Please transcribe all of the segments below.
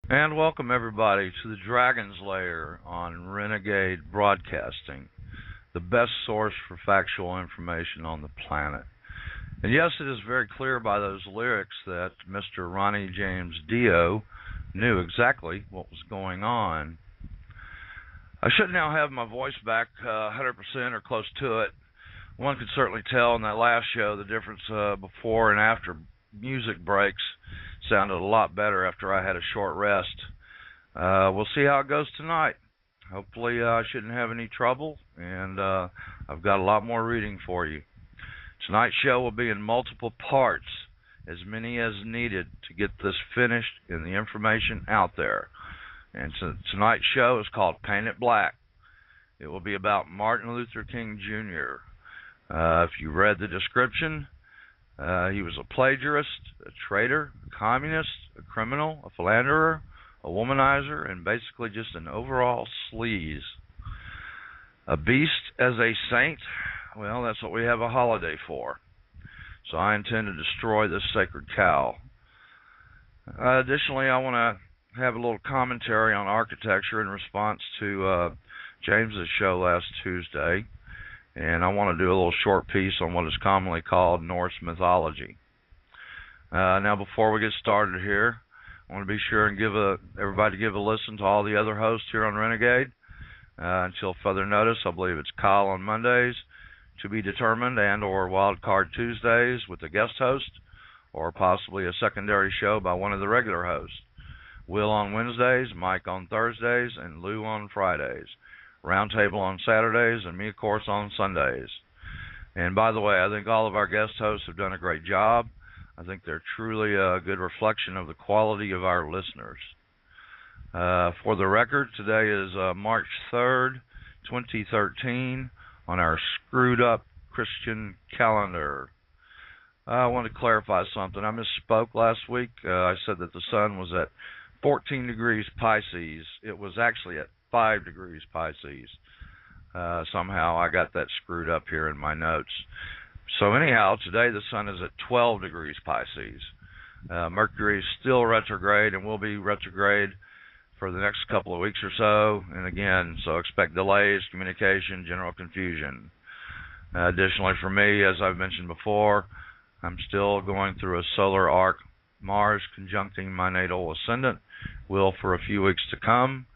And welcome everybody to the Dragon's Lair on Renegade Broadcasting, the best source for factual information on the planet. And yes, it is very clear by those lyrics that Mr. Ronnie James Dio knew exactly what was going on. I should now have my voice back 100% or close to it. One could certainly tell in that last show the difference before and after music breaks. Sounded a lot better after I had a short rest. We'll see how it goes tonight. Hopefully I shouldn't have any trouble, and I've got a lot more reading for you. Tonight's show will be in multiple parts, as many as needed to get this finished and the information out there. And so tonight's show is called Paint It Black. It will be about Martin Luther King Jr. If you read the description, he was a plagiarist, a traitor, a communist, a criminal, a philanderer, a womanizer, and basically just an overall sleaze. A beast as a saint? Well, that's what we have a holiday for. So I intend to destroy this sacred cow. Additionally, I want to have a little commentary on architecture in response to James's show last Tuesday. And I want to do a little short piece on what is commonly called Norse mythology. Now, before we get started here, I want to be sure and everybody give a listen to all the other hosts here on Renegade. Until further notice, I believe it's Kyle on Mondays, To Be Determined, and or Wildcard Tuesdays with a guest host, or possibly a secondary show by one of the regular hosts. Will on Wednesdays, Mike on Thursdays, and Lou on Fridays. Roundtable on Saturdays, and me, of course, on Sundays. And by the way, I think all of our guest hosts have done a great job. I think they're truly a good reflection of the quality of our listeners. For the record, today is March 3rd, 2013, on our screwed up Christian calendar. I want to clarify something. I misspoke last week. I said that the sun was at 14 degrees Pisces. It was actually at 5 degrees Pisces. Somehow I got that screwed up here in my notes. So anyhow, today the sun is at 12 degrees Pisces. Mercury is still retrograde and will be retrograde for the next couple of weeks or so. And again, so expect delays, communication, general confusion. Additionally, for me, as I've mentioned before, I'm still going through a solar arc. Mars conjuncting my natal ascendant will for a few weeks to come.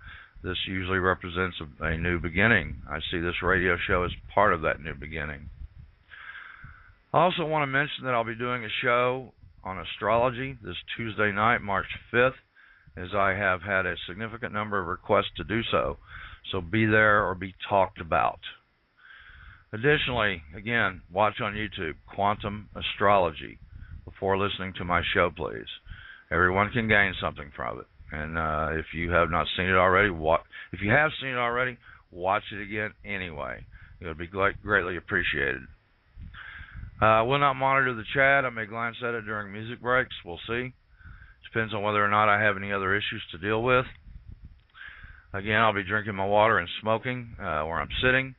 This usually represents a new beginning. I see this radio show as part of that new beginning. I also want to mention that I'll be doing a show on astrology this Tuesday night, March 5th, as I have had a significant number of requests to do so. So be there or be talked about. Additionally, again, watch on YouTube, Quantum Astrology, before listening to my show, please. Everyone can gain something from it. And if you have not seen it already, if you have seen it already, watch it again anyway. It would be greatly appreciated. I will not monitor the chat. I may glance at it during music breaks. We'll see. Depends on whether or not I have any other issues to deal with. Again, I'll be drinking my water and smoking where I'm sitting.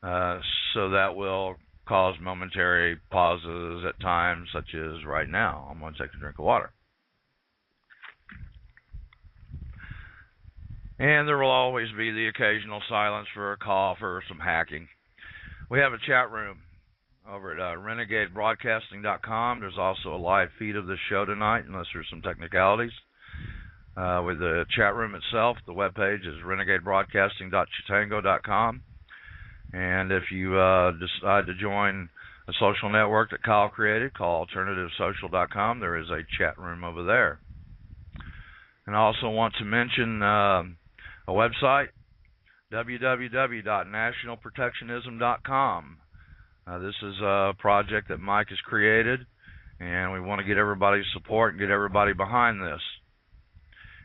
So that will cause momentary pauses at times, such as right now. I'm going to take a drink of water. And there will always be the occasional silence for a cough or some hacking. We have a chat room over at renegadebroadcasting.com. There's also a live feed of this show tonight, unless there's some technicalities. With the chat room itself, the webpage is renegadebroadcasting.chitango.com. And if you decide to join a social network that Kyle created called alternativesocial.com, there is a chat room over there. And I also want to mention a website, www.nationalprotectionism.com. This is a project that Mike has created, and we want to get everybody's support and get everybody behind this.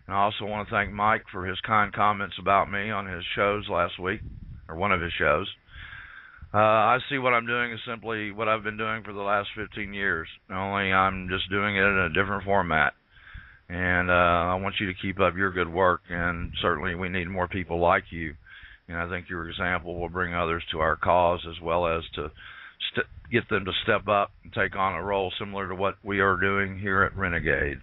And I also want to thank Mike for his kind comments about me on his shows last week, or one of his shows. I see what I'm doing is simply what I've been doing for the last 15 years, only I'm just doing it in a different format. And I want you to keep up your good work, and certainly we need more people like you. And I think your example will bring others to our cause, as well as to get them to step up and take on a role similar to what we are doing here at Renegade.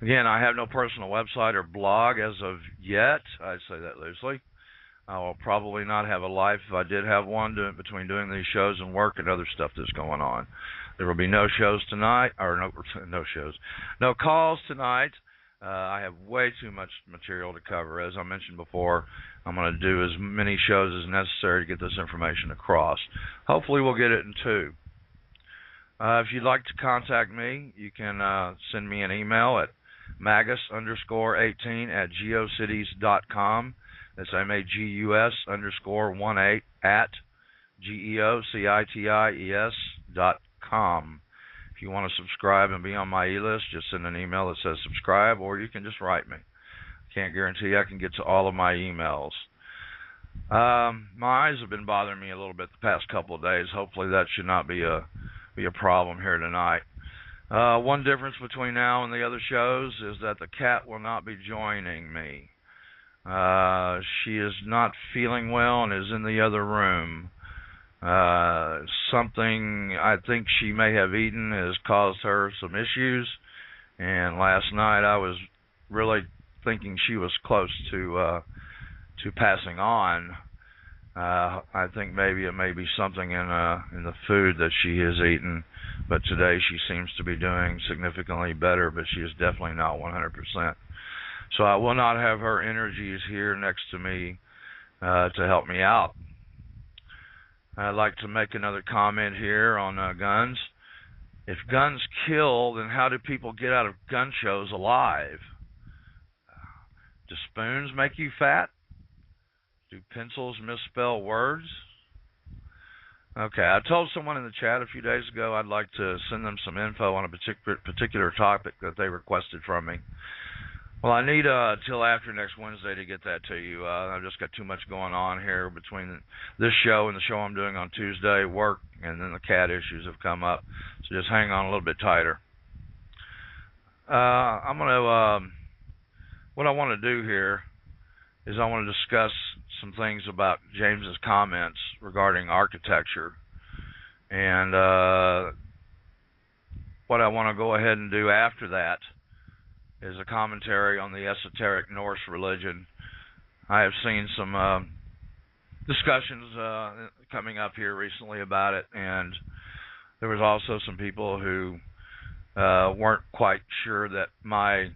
Again, I have no personal website or blog as of yet. I say that loosely. I will probably not have a life if I did have one between doing these shows and work and other stuff that's going on. There will be no shows tonight, or no shows, no calls tonight. I have way too much material to cover. As I mentioned before, I'm going to do as many shows as necessary to get this information across. Hopefully we'll get it in two. If you'd like to contact me, you can send me an email at magus_18@geocities.com. That's MAGUS_18 at GEOCITIES.com. If you want to subscribe and be on my e-list, just send an email that says subscribe, or you can just write me. Can't guarantee I can get to all of my emails. My eyes have been bothering me a little bit the past couple of days. Hopefully that should not be a problem here tonight. One difference between now and the other shows is that the cat will not be joining me. She is not feeling well and is in the other room. Something I think she may have eaten has caused her some issues, and last night I was really thinking she was close to passing on. I think maybe it may be something in the food that she has eaten, but today she seems to be doing significantly better, but she is definitely not 100%. So I will not have her energies here next to me to help me out. I'd like to make another comment here on guns. If guns kill, then how do people get out of gun shows alive? Do spoons make you fat? Do pencils misspell words? Okay, I told someone in the chat a few days ago I'd like to send them some info on a particular topic that they requested from me. Well, I need till after next Wednesday to get that to you. I've just got too much going on here between this show and the show I'm doing on Tuesday, work, and then the cat issues have come up. So just hang on a little bit tighter. What I want to do here is I want to discuss some things about James's comments regarding architecture. And what I want to go ahead and do after that is a commentary on the esoteric Norse religion. I have seen some discussions coming up here recently about it, and there was also some people who weren't quite sure that my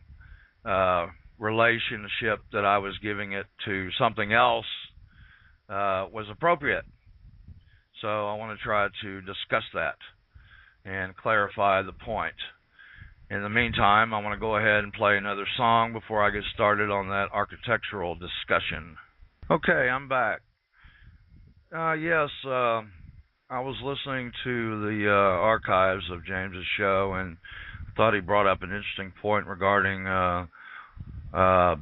relationship that I was giving it to something else was appropriate. So I want to try to discuss that and clarify the point. In the meantime, I want to go ahead and play another song before I get started on that architectural discussion. Okay, I'm back. Yes, I was listening to the archives of James's show and thought he brought up an interesting point regarding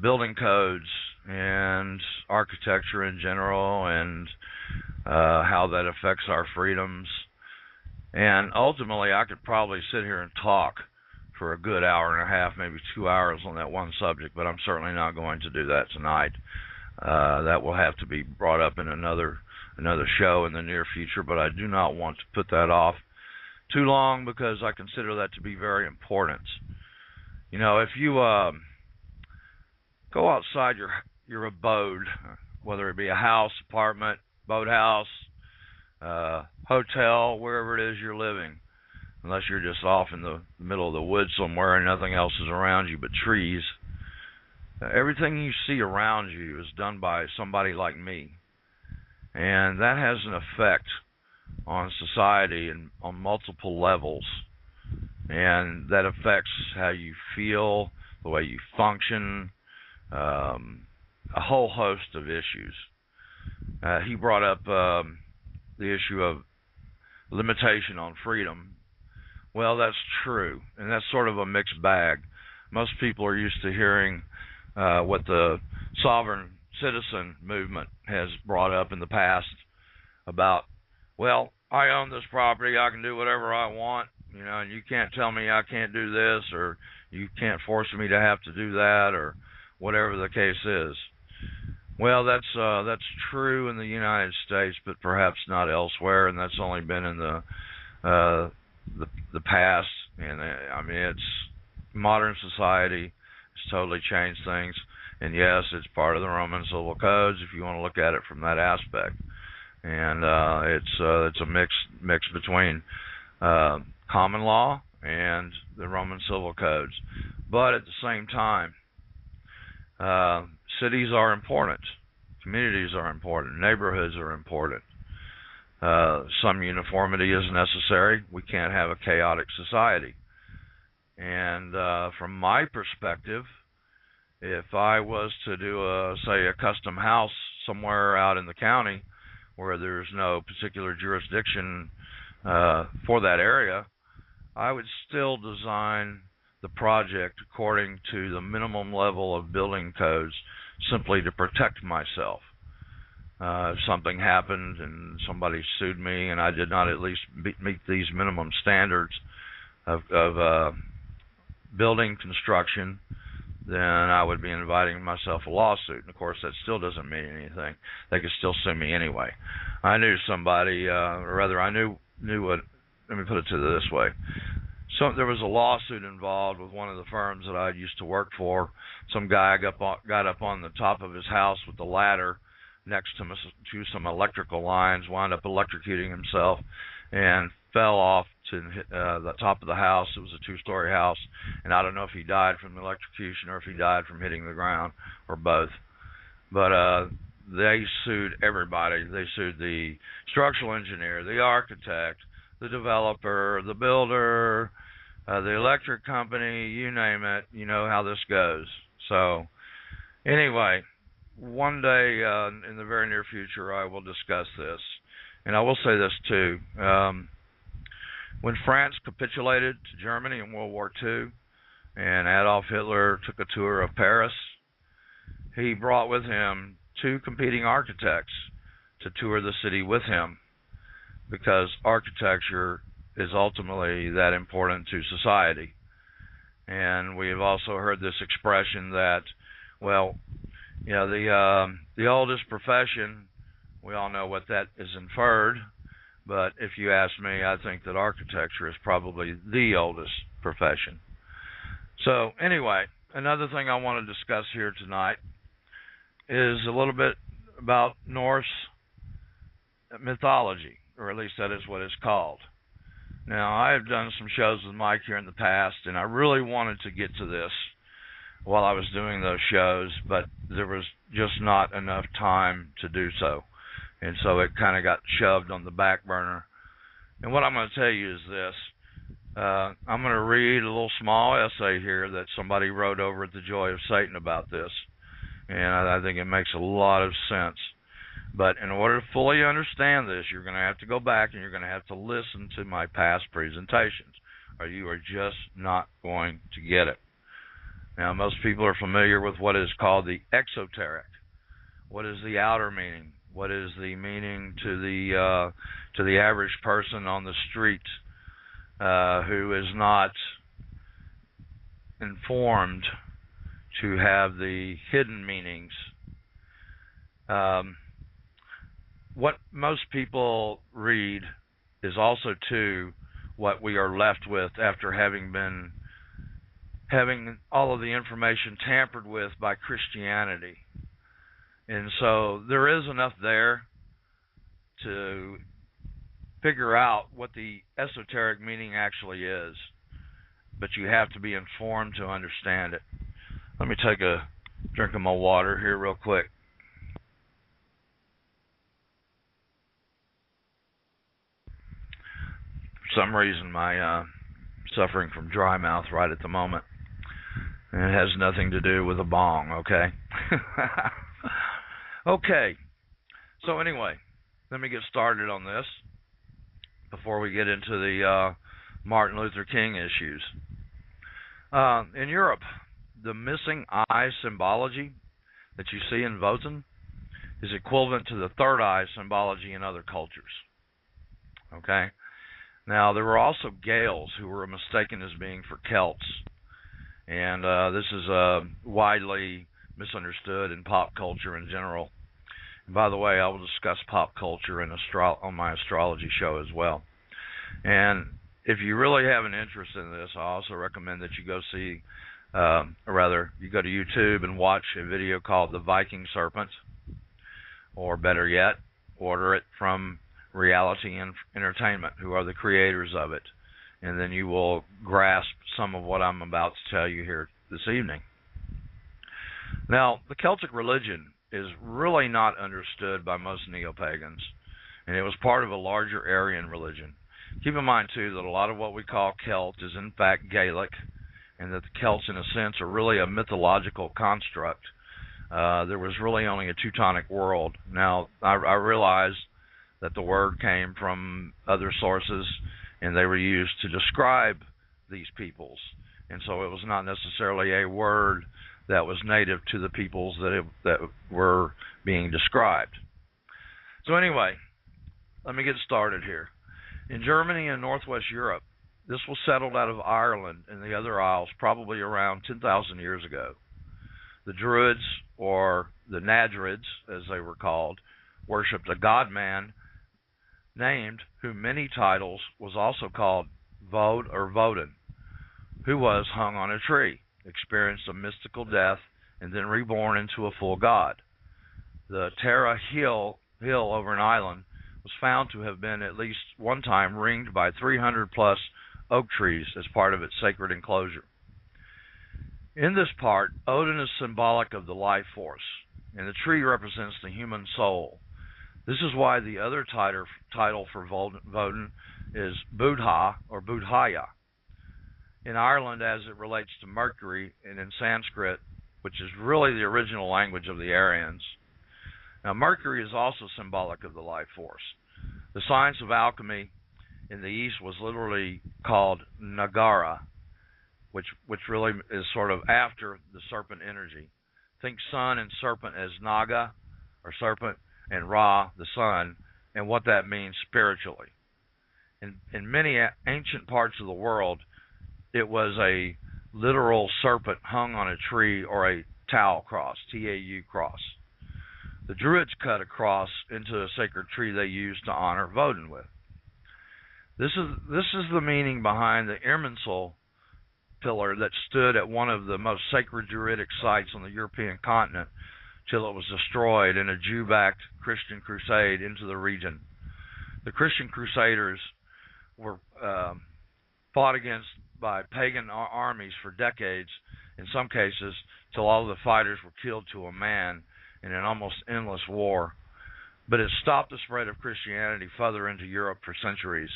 building codes and architecture in general, and how that affects our freedoms. And ultimately, I could probably sit here and talk for a good hour and a half, maybe 2 hours on that one subject, but I'm certainly not going to do that tonight. That will have to be brought up in another show in the near future, but I do not want to put that off too long because I consider that to be very important. You know, if you go outside your abode, whether it be a house, apartment, boathouse, hotel, wherever it is you're living, unless you're just off in the middle of the woods somewhere and nothing else is around you but trees, everything you see around you is done by somebody like me. And that has an effect on society and on multiple levels. And that affects how you feel, the way you function, a whole host of issues. He brought up the issue of limitation on freedom. Well, that's true, and that's sort of a mixed bag. Most people are used to hearing what the sovereign citizen movement has brought up in the past about, well, I own this property, I can do whatever I want, you know, and you can't tell me I can't do this, or you can't force me to have to do that, or whatever the case is. Well, that's true in the United States, but perhaps not elsewhere, and that's only been in the past. And I mean, modern society has totally changed things. And yes, it's part of the Roman civil codes if you want to look at it from that aspect. And it's a mix between common law and the Roman civil codes. But at the same time, cities are important, communities are important, neighborhoods are important. Some uniformity is necessary. We can't have a chaotic society. And from my perspective, if I was to do say a custom house somewhere out in the county where there's no particular jurisdiction for that area, I would still design the project according to the minimum level of building codes, simply to protect myself. If something happened and somebody sued me and I did not at least meet these minimum standards of building construction, then I would be inviting myself a lawsuit. And of course, that still doesn't mean anything. They could still sue me anyway. I knew somebody, or rather, I knew what. Let me put it this way. So there was a lawsuit involved with one of the firms that I used to work for. Some guy got up on the top of his house with a ladder next to some electrical lines, wound up electrocuting himself, and fell off to the top of the house. It was a two-story house, and I don't know if he died from the electrocution or if he died from hitting the ground, or both. But they sued everybody. They sued the structural engineer, the architect, the developer, the builder, the electric company, you name it. You know how this goes. So anyway, one day in the very near future, I will discuss this. And I will say this too. When France capitulated to Germany in World War II, and Adolf Hitler took a tour of Paris, he brought with him two competing architects to tour the city with him, because architecture is ultimately that important to society. And we have also heard this expression that, well, you know, the oldest profession, we all know what that is inferred, but if you ask me, I think that architecture is probably the oldest profession. So anyway, another thing I want to discuss here tonight is a little bit about Norse mythology, or at least that is what it's called. Now, I have done some shows with Mike here in the past, and I really wanted to get to this while I was doing those shows, but there was just not enough time to do so. And so it kind of got shoved on the back burner. And what I'm going to tell you is this. I'm going to read a little small essay here that somebody wrote over at The Joy of Satan about this. And I think it makes a lot of sense. But in order to fully understand this, you're going to have to go back and you're going to have to listen to my past presentations, or you are just not going to get it. Now, most people are familiar with what is called the exoteric. What is the outer meaning? What is the meaning to the average person on the street who is not informed to have the hidden meanings? What most people read is also, too, what we are left with after having all of the information tampered with by Christianity. And so there is enough there to figure out what the esoteric meaning actually is, but you have to be informed to understand it. Let me take a drink of my water here real quick. For some reason, my suffering from dry mouth right at the moment. And it has nothing to do with a bong, okay? Okay. So anyway, let me get started on this before we get into the Martin Luther King issues. In Europe, the missing eye symbology that you see in Wotan is equivalent to the third eye symbology in other cultures. Okay? Now, there were also Gaels who were mistaken as being for Celts. And this is widely misunderstood in pop culture in general. And by the way, I will discuss pop culture on my astrology show as well. And if you really have an interest in this, I also recommend that you go see, or rather, you go to YouTube and watch a video called The Viking Serpent, or better yet, order it from Reality Entertainment, who are the creators of it, and then you will grasp some of what I'm about to tell you here this evening. Now, the Celtic religion is really not understood by most neo-pagans, and it was part of a larger Aryan religion. Keep in mind, too, that a lot of what we call Celt is in fact Gaelic, and that the Celts, in a sense, are really a mythological construct. There was really only a Teutonic world. Now, I realize that the word came from other sources, and they were used to describe these peoples. And so it was not necessarily a word that was native to the peoples that were being described. So anyway, let me get started here. In Germany and Northwest Europe, this was settled out of Ireland and the other isles probably around 10,000 years ago. The Druids, or the Nadrids, as they were called, worshipped a god-man named, who many titles was also called Vod or Vodin, who was hung on a tree, experienced a mystical death, and then reborn into a full god. The Tara Hill over an island was found to have been at least one time ringed by 300 plus oak trees as part of its sacred enclosure. In this part, Odin is symbolic of the life force, and the tree represents the human soul. This is why the other title for Vodin is Buddha or Budhaya. In Ireland, as it relates to Mercury, and in Sanskrit, which is really the original language of the Aryans. Now, Mercury is also symbolic of the life force. The science of alchemy in the East was literally called Nagara, which really is sort of after the serpent energy. Think sun and serpent as Naga, or serpent, and Ra, the sun, and what that means spiritually. In many ancient parts of the world, it was a literal serpent hung on a tree, or a Tau cross, T-A-U cross. The Druids cut a cross into a sacred tree they used to honor Vodin with. This is the meaning behind the Irminsul pillar that stood at one of the most sacred Druidic sites on the European continent till it was destroyed in a Jew-backed Christian crusade into the region. The Christian crusaders were fought against by pagan armies for decades, in some cases, till all of the fighters were killed to a man in an almost endless war. But it stopped the spread of Christianity further into Europe for centuries.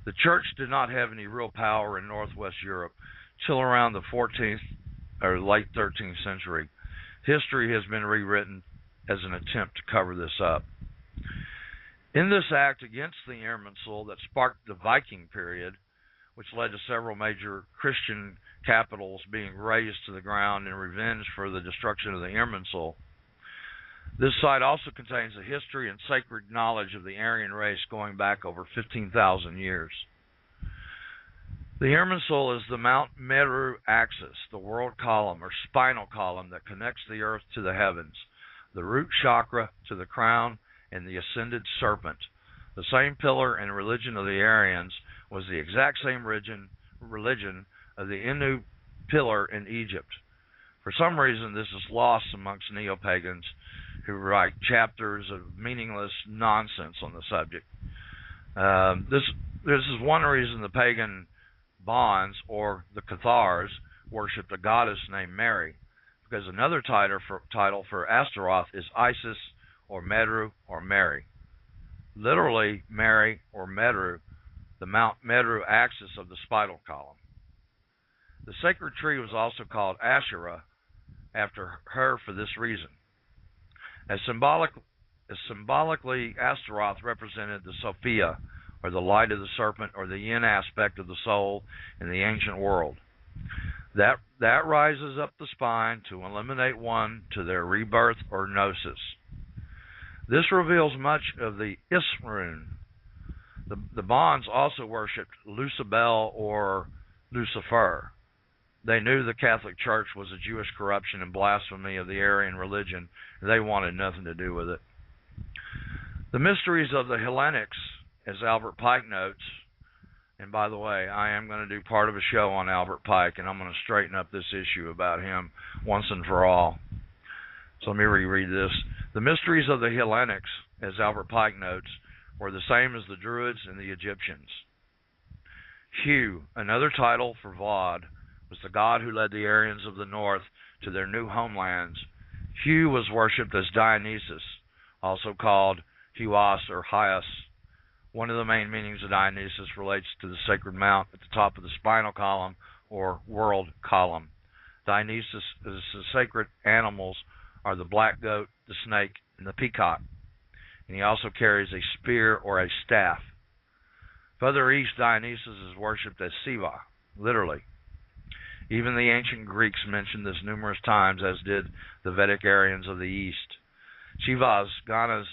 The church did not have any real power in Northwest Europe till around the 14th or late 13th century. History has been rewritten as an attempt to cover this up. In this act against the Irminsul that sparked the Viking period, which led to several major Christian capitals being razed to the ground in revenge for the destruction of the Irminsul, this site also contains a history and sacred knowledge of the Aryan race going back over 15,000 years. The Irminsul is the Mount Meru axis, the world column or spinal column that connects the earth to the heavens, the root chakra to the crown, and the ascended serpent. The same pillar and religion of the Aryans was the exact same religion of the Innu pillar in Egypt. For some reason, this is lost amongst neo-pagans who write chapters of meaningless nonsense on the subject. This is one reason the pagan Bonds, or the Cathars, worshipped a goddess named Mary, because another title for Astaroth is Isis, or Medru, or Mary. Literally, Mary, or Medru, the Mount Meru axis of the spinal column. The sacred tree was also called Asherah, after her for this reason. As symbolically, Astaroth represented the Sophia, or the light of the serpent, or the yin aspect of the soul in the ancient world. That rises up the spine to eliminate one to their rebirth or gnosis. This reveals much of the Isrun. The Bonds also worshipped Lucibel or Lucifer. They knew the Catholic Church was a Jewish corruption and blasphemy of the Aryan religion, and they wanted nothing to do with it. The mysteries of the Hellenics, as Albert Pike notes, And by the way, I am going to do part of a show on Albert Pike, and I'm going to straighten up this issue about him once and for all. So let me reread this. The mysteries of the Hellenics, as Albert Pike notes, were the same as the Druids and the Egyptians. Hu, another title for Vod, was the god who led the Aryans of the north to their new homelands. Hu was worshipped as Dionysus, also called Huas or Hyas. One of the main meanings of Dionysus relates to the sacred mount at the top of the spinal column or world column. Dionysus' sacred animals are the black goat, the snake, and the peacock. And he also carries a spear or a staff. Further east, Dionysus is worshipped as Siva, literally. Even the ancient Greeks mentioned this numerous times, as did the Vedic Aryans of the East. Shiva's ganas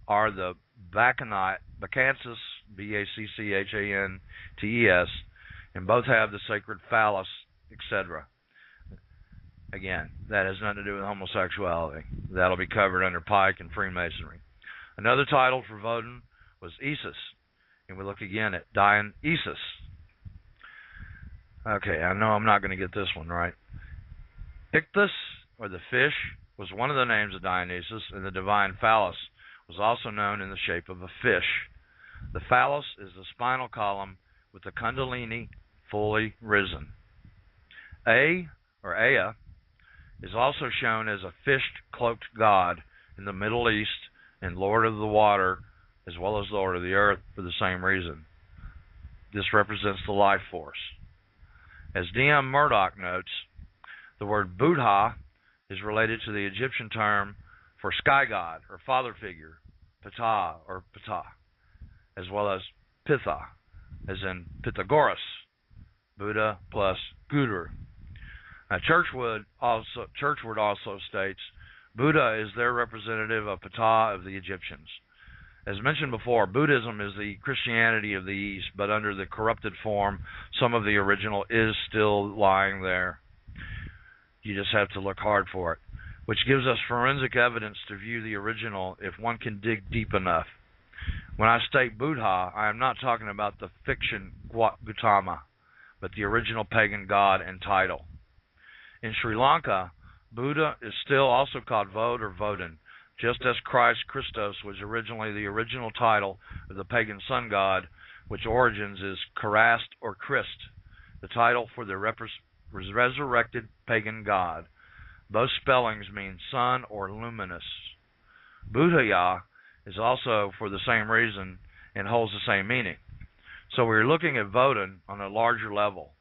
are the Bacchantes, Baccantes, and both have the sacred phallus, etc. Again, that has nothing to do with homosexuality. That'll be covered under Pike and Freemasonry. Another title for Woden was Isis, and we look again at Dionysus. Okay, I know I'm not going to get this one right. Ichthus, or the fish, was one of the names of Dionysus, and the divine phallus was also known in the shape of a fish. The phallus is the spinal column with the kundalini fully risen. Ea, or Ea, is also shown as a fish-cloaked god in the Middle East and Lord of the Water, as well as Lord of the Earth, for the same reason. This represents the life force. As D.M. Murdoch notes, the word Buddha is related to the Egyptian term for sky god or father figure, Ptah or Ptah, as well as Pitha, as in Pythagoras, Buddha plus Guru. Now, Churchward also states Buddha is their representative of Ptah of the Egyptians. As mentioned before, Buddhism is the Christianity of the East, but under the corrupted form. Some of the original is still lying there. You just have to look hard for it, which gives us forensic evidence to view the original if one can dig deep enough. When I state Buddha, I am not talking about the fiction Gautama, but the original pagan god and title. In Sri Lanka, Buddha is still also called Vod or Vodin, just as Christ Christos was originally the original title of the pagan sun god, which origins is Karast or Christ, the title for the resurrected pagan god. Both spellings mean sun or luminous. Buddhaya is also for the same reason and holds the same meaning. So we're looking at Vodin on a larger level.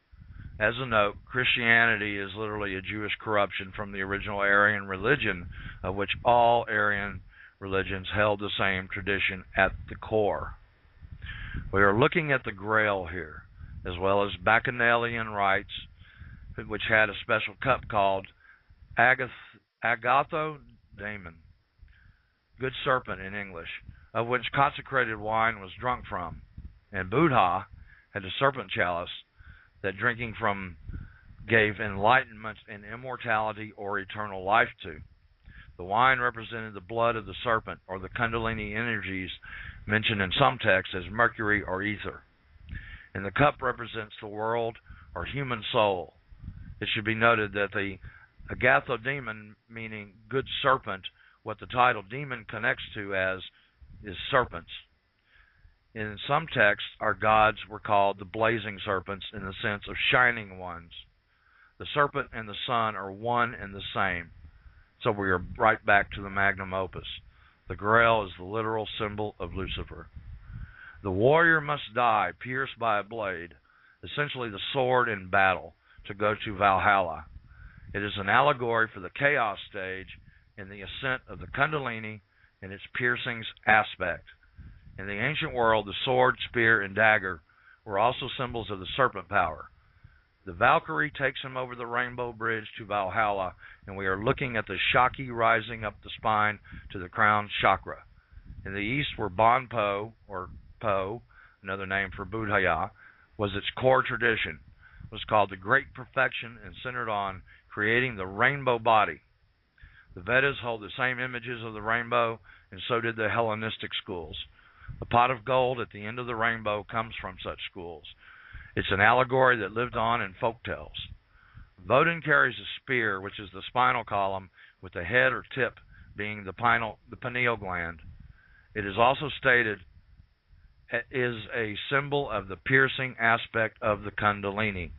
As a note, Christianity is literally a Jewish corruption from the original Aryan religion, of which all Aryan religions held the same tradition at the core. We are looking at the Grail here, as well as Bacchanalian rites, which had a special cup called Agathodaimon, good serpent in English, of which consecrated wine was drunk from, and Buddha had a serpent chalice that drinking from gave enlightenment and immortality or eternal life to. The wine represented the blood of the serpent, or the kundalini energies mentioned in some texts as mercury or ether. And the cup represents the world or human soul. It should be noted that the Agathodaimon, meaning good serpent, what the title demon connects to as is serpents. In some texts, our gods were called the blazing serpents in the sense of shining ones. The serpent and the sun are one and the same. So we are right back to the magnum opus. The Grail is the literal symbol of Lucifer. The warrior must die, pierced by a blade, essentially the sword in battle, to go to Valhalla. It is an allegory for the chaos stage and the ascent of the Kundalini and its piercings aspect. In the ancient world, the sword, spear, and dagger were also symbols of the serpent power. The Valkyrie takes him over the rainbow bridge to Valhalla, and we are looking at the Shaki rising up the spine to the crown chakra. In the east, where Bonpo, or Po, another name for Buddhaya, was its core tradition, was called the Great Perfection and centered on creating the rainbow body. The Vedas hold the same images of the rainbow, and so did the Hellenistic schools. The pot of gold at the end of the rainbow comes from such schools. It's an allegory that lived on in folk tales. Woden carries a spear, which is the spinal column, with the head or tip being the pineal gland. It is also stated is a symbol of the piercing aspect of the Kundalini.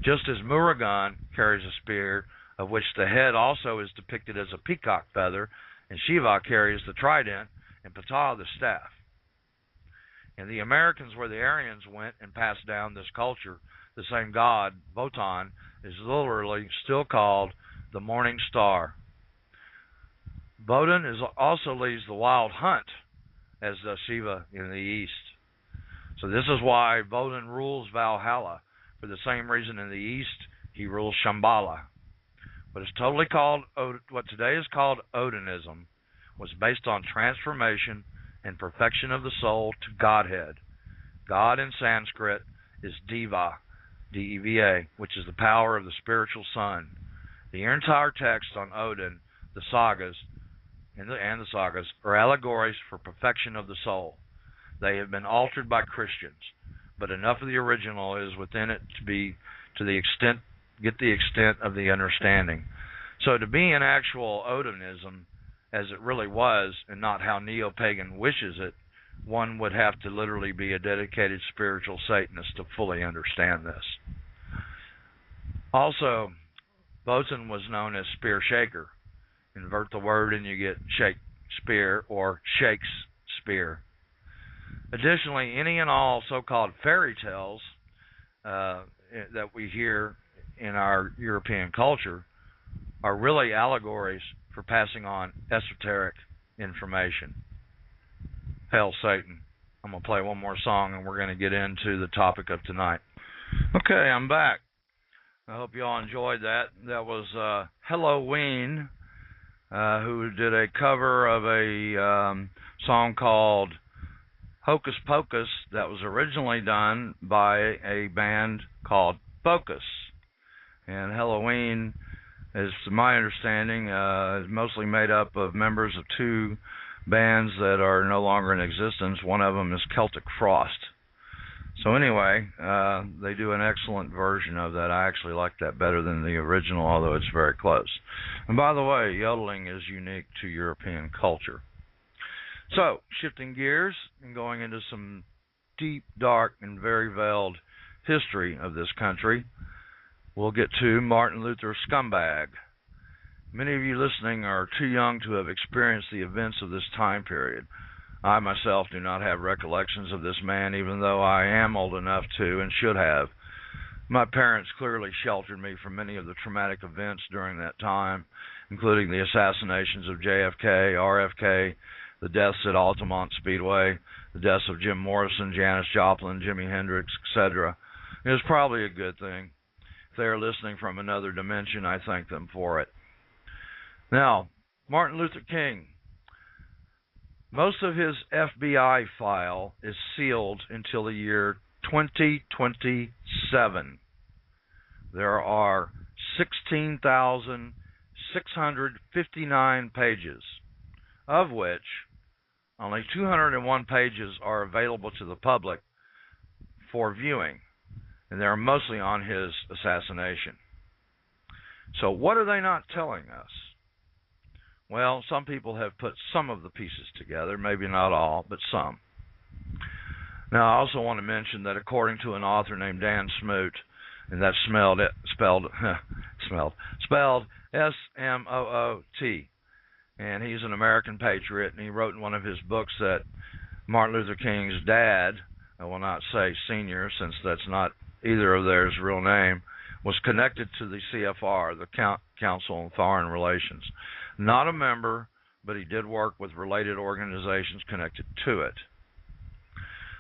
Just as Murugan carries a spear, of which the head also is depicted as a peacock feather, and Shiva carries the trident, and Ptah the staff. In the Americas, where the Aryans went and passed down this culture, the same god, Wotan, is literally still called the morning star. Woden also leads the wild hunt, as does Shiva in the east. So this is why Woden rules Valhalla. For the same reason in the east, he rules Shambhala. What today is called Odinism was based on transformation and perfection of the soul to Godhead. God in Sanskrit is Deva, D-E-V-A, which is the power of the spiritual sun. The entire text on Odin, the sagas, and the sagas are allegories for perfection of the soul. They have been altered by Christians, but enough of the original is within it to get the extent of the understanding. So to be an actual Odinism, as it really was, and not how neo-pagan wishes it, one would have to literally be a dedicated spiritual Satanist to fully understand this. Also, Wotan was known as Spear Shaker. Invert the word and you get Shakespeare or Shakes Spear. Additionally, any and all so-called fairy tales that we hear in our European culture are really allegories for passing on esoteric information. Hail Satan. I'm going to play one more song and we're going to get into the topic of tonight. Okay, I'm back. I hope you all enjoyed that. That was Halloween, who did a cover of a song called Hocus Pocus that was originally done by a band called Focus. And Halloween, is, to my understanding, is mostly made up of members of two bands that are no longer in existence. One of them is Celtic Frost. So anyway, they do an excellent version of that. I actually like that better than the original, although it's very close. And by the way, yodeling is unique to European culture. So, shifting gears and going into some deep, dark, and very veiled history of this country, we'll get to Martin Luther Scumbag. Many of you listening are too young to have experienced the events of this time period. I myself do not have recollections of this man, even though I am old enough to and should have. My parents clearly sheltered me from many of the traumatic events during that time, including the assassinations of JFK, RFK, the deaths at Altamont Speedway, the deaths of Jim Morrison, Janis Joplin, Jimi Hendrix, etc. It was probably a good thing. If they are listening from another dimension, I thank them for it. Now, Martin Luther King. Most of his FBI file is sealed until the year 2027. There are 16,659 pages, of which only 201 pages are available to the public for viewing, and they're mostly on his assassination. So what are they not telling us? Well, some people have put some of the pieces together, maybe not all, but some. Now, I also want to mention that according to an author named Dan Smoot, and that's spelled S-M-O-O-T, and he's an American patriot, and he wrote in one of his books that Martin Luther King's dad, I will not say senior since that's not either of theirs real name, was connected to the CFR, the Council on Foreign Relations. Not a member, but he did work with related organizations connected to it.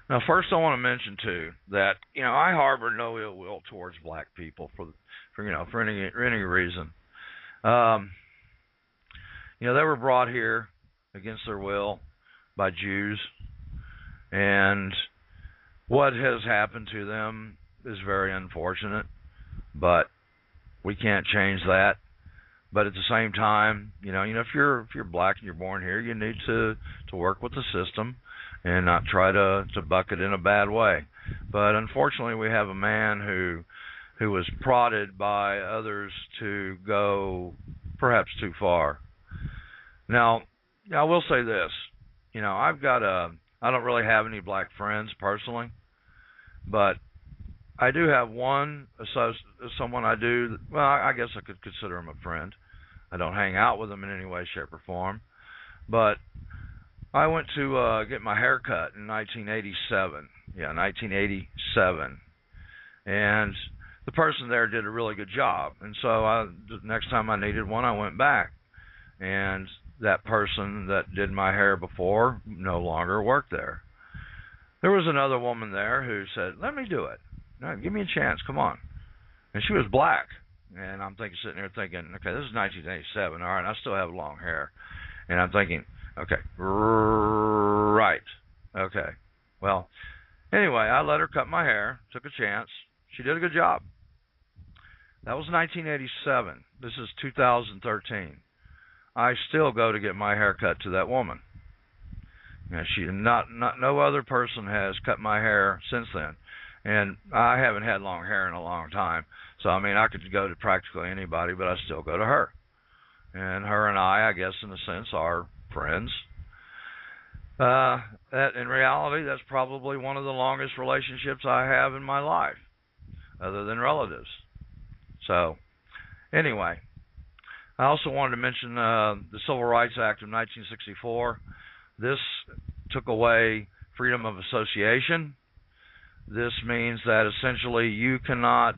Now, first I want to mention, too, that, I harbor no ill will towards black people for any reason. They were brought here against their will by Jews, and what has happened to them is very unfortunate, but we can't change that. But at the same time, if you're black and you're born here, you need to work with the system and not try to buck it in a bad way. But unfortunately, we have a man who was prodded by others to go perhaps too far. Now, I will say this. I don't really have any black friends personally, but I do have someone I do, well, I guess I could consider him a friend. I don't hang out with him in any way, shape, or form. But I went to get my hair cut in 1987. Yeah, 1987. And the person there did a really good job. And so the next time I needed one, I went back. And that person that did my hair before no longer worked there. There was another woman there who said, "Let me do it. No, give me a chance. Come on." And she was black. And I'm sitting there thinking, okay, this is 1987. All right, I still have long hair. And I'm thinking, okay, right. Okay. Well, anyway, I let her cut my hair, took a chance. She did a good job. That was 1987. This is 2013. I still go to get my hair cut to that woman. No other person has cut my hair since then. And I haven't had long hair in a long time. So, I could go to practically anybody, but I still go to her. And her and I guess, in a sense, are friends. That in reality, that's probably one of the longest relationships I have in my life, other than relatives. So, anyway, I also wanted to mention the Civil Rights Act of 1964. This took away freedom of association. This means that essentially you cannot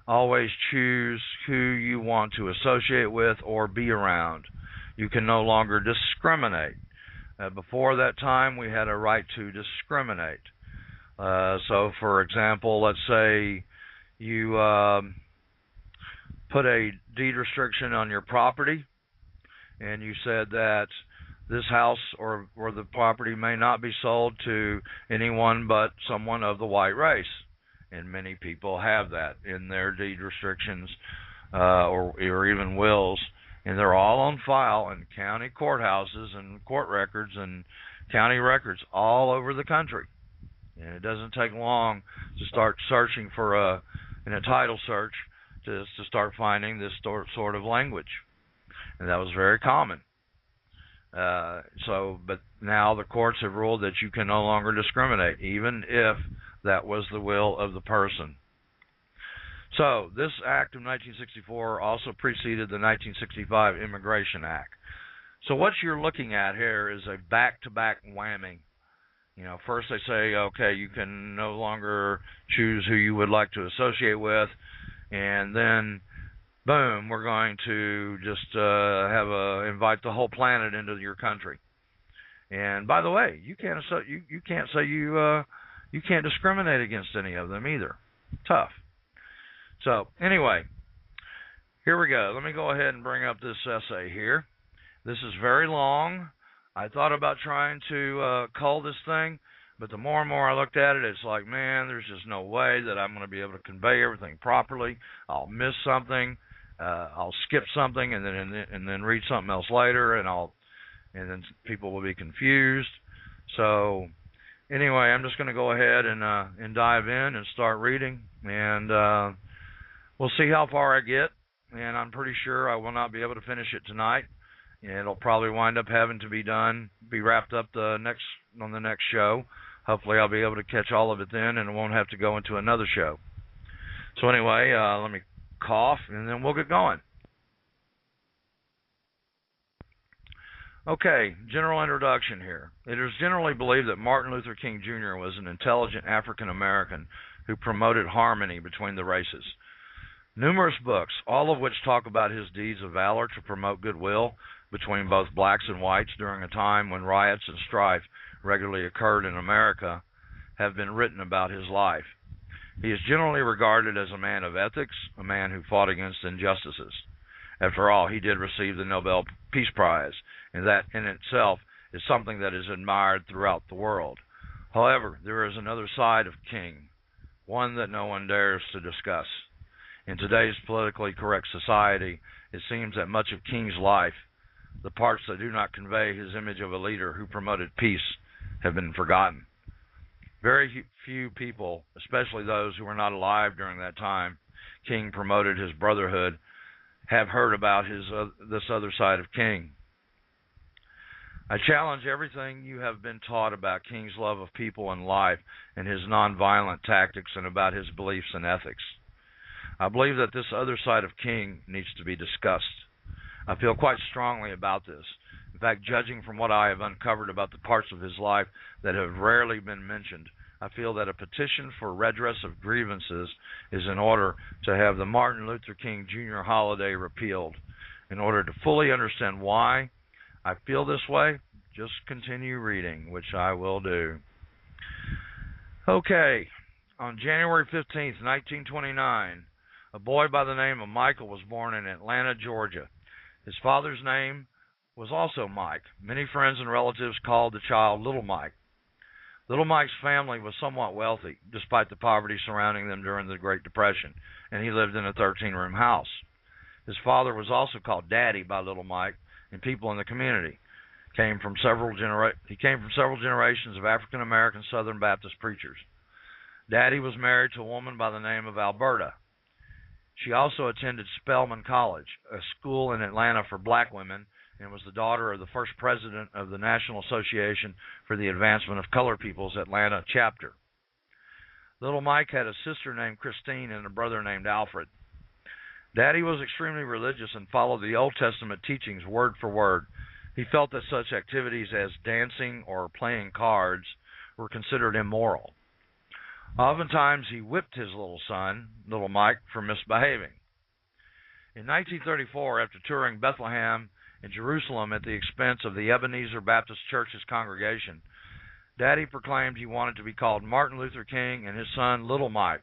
always choose who you want to associate with or be around. You can no longer discriminate. Before that time, we had a right to discriminate. So, for example, let's say you put a deed restriction on your property, and you said that this house or the property may not be sold to anyone but someone of the white race. And many people have that in their deed restrictions or even wills. And they're all on file in county courthouses and court records and county records all over the country. And it doesn't take long to start searching in a title search to start finding this sort of language. And that was very common. But now the courts have ruled that you can no longer discriminate, even if that was the will of the person. So this act of 1964 also preceded the 1965 Immigration Act. So what you're looking at here is a back-to-back whammy. First they say, okay, you can no longer choose who you would like to associate with, and then boom, we're going to just invite the whole planet into your country. And by the way, you can't say you can't discriminate against any of them either. Tough. So anyway, here we go. Let me go ahead and bring up this essay here. This is very long. I thought about trying to cull this thing, but the more and more I looked at it, it's like, man, there's just no way that I'm going to be able to convey everything properly. I'll miss something. I'll skip something and then read something else later, and then people will be confused. So anyway, I'm just going to go ahead and dive in and start reading, and we'll see how far I get. And I'm pretty sure I will not be able to finish it tonight. And it'll probably wind up having to be wrapped up on the next show. Hopefully I'll be able to catch all of it then, and it won't have to go into another show. So anyway, let me cough, and then we'll get going. Okay, general introduction here. It is generally believed that Martin Luther King Jr. was an intelligent African American who promoted harmony between the races. Numerous books, all of which talk about his deeds of valor to promote goodwill between both blacks and whites during a time when riots and strife regularly occurred in America, have been written about his life. He is generally regarded as a man of ethics, a man who fought against injustices. After all, he did receive the Nobel Peace Prize, and that in itself is something that is admired throughout the world. However, there is another side of King, one that no one dares to discuss. In today's politically correct society, it seems that much of King's life, the parts that do not convey his image of a leader who promoted peace, have been forgotten. Very few people, especially those who were not alive during that time King promoted his brotherhood, have heard about this other side of King. I challenge everything you have been taught about King's love of people and life and his nonviolent tactics and about his beliefs and ethics. I believe that this other side of King needs to be discussed. I feel quite strongly about this. In fact, judging from what I have uncovered about the parts of his life that have rarely been mentioned, I feel that a petition for redress of grievances is in order to have the Martin Luther King Jr. holiday repealed. In order to fully understand why I feel this way, just continue reading, which I will do. Okay, on January 15th, 1929, a boy by the name of Michael was born in Atlanta, Georgia. His father's name was also Mike. Many friends and relatives called the child Little Mike. Little Mike's family was somewhat wealthy, despite the poverty surrounding them during the Great Depression, and he lived in a 13-room house. His father was also called Daddy by Little Mike, and people in the community he came from several generations of African-American Southern Baptist preachers. Daddy was married to a woman by the name of Alberta. She also attended Spelman College, a school in Atlanta for black women, and was the daughter of the first president of the National Association for the Advancement of Colored People's Atlanta chapter. Little Mike had a sister named Christine and a brother named Alfred. Daddy was extremely religious and followed the Old Testament teachings word for word. He felt that such activities as dancing or playing cards were considered immoral. Oftentimes he whipped his little son, Little Mike, for misbehaving. In 1934, after touring Bethlehem and Jerusalem at the expense of the Ebenezer Baptist Church's congregation, Daddy proclaimed he wanted to be called Martin Luther King, and his son, Little Mike,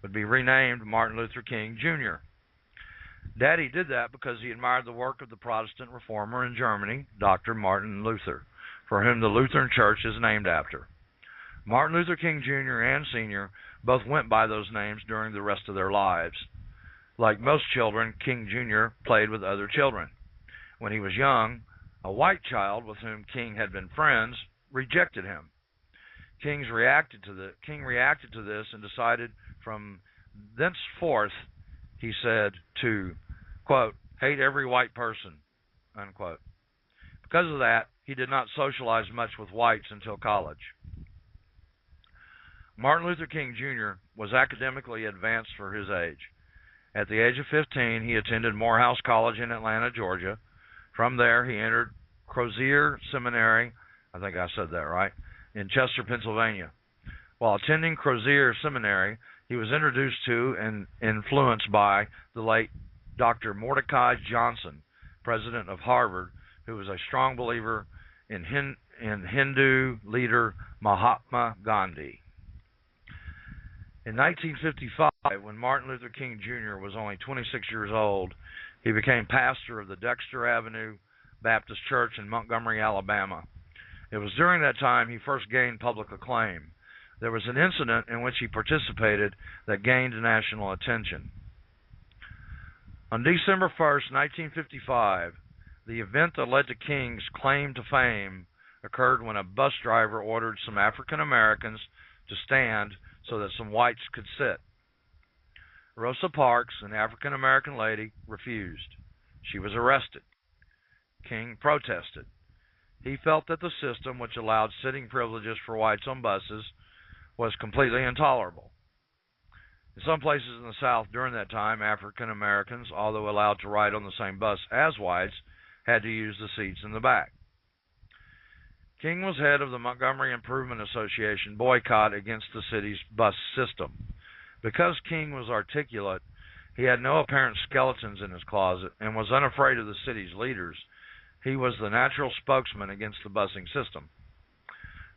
would be renamed Martin Luther King Jr. Daddy did that because he admired the work of the Protestant reformer in Germany, Dr. Martin Luther, for whom the Lutheran Church is named after. Martin Luther King Jr. and Sr. both went by those names during the rest of their lives. Like most children, King Jr. played with other children. When he was young, a white child with whom King had been friends rejected him. King reacted to this and decided from thenceforth, he said, to, quote, hate every white person, unquote. Because of that, he did not socialize much with whites until college. Martin Luther King Jr. was academically advanced for his age. At the age of 15, he attended Morehouse College in Atlanta, Georgia. From there, he entered Crozier Seminary, I think I said that right, in Chester, Pennsylvania. While attending Crozier Seminary, he was introduced to and influenced by the late Dr. Mordecai Johnson, president of Harvard, who was a strong believer in Hindu leader Mahatma Gandhi. In 1955, when Martin Luther King Jr. was only 26 years old, he became pastor of the Dexter Avenue Baptist Church in Montgomery, Alabama. It was during that time he first gained public acclaim. There was an incident in which he participated that gained national attention. On December 1st, 1955, the event that led to King's claim to fame occurred when a bus driver ordered some African Americans to stand so that some whites could sit. Rosa Parks, an African American lady, refused. She was arrested. King protested. He felt that the system, which allowed sitting privileges for whites on buses, was completely intolerable. In some places in the South during that time, African Americans, although allowed to ride on the same bus as whites, had to use the seats in the back. King was head of the Montgomery Improvement Association boycott against the city's bus system. Because King was articulate, he had no apparent skeletons in his closet and was unafraid of the city's leaders. He was the natural spokesman against the busing system.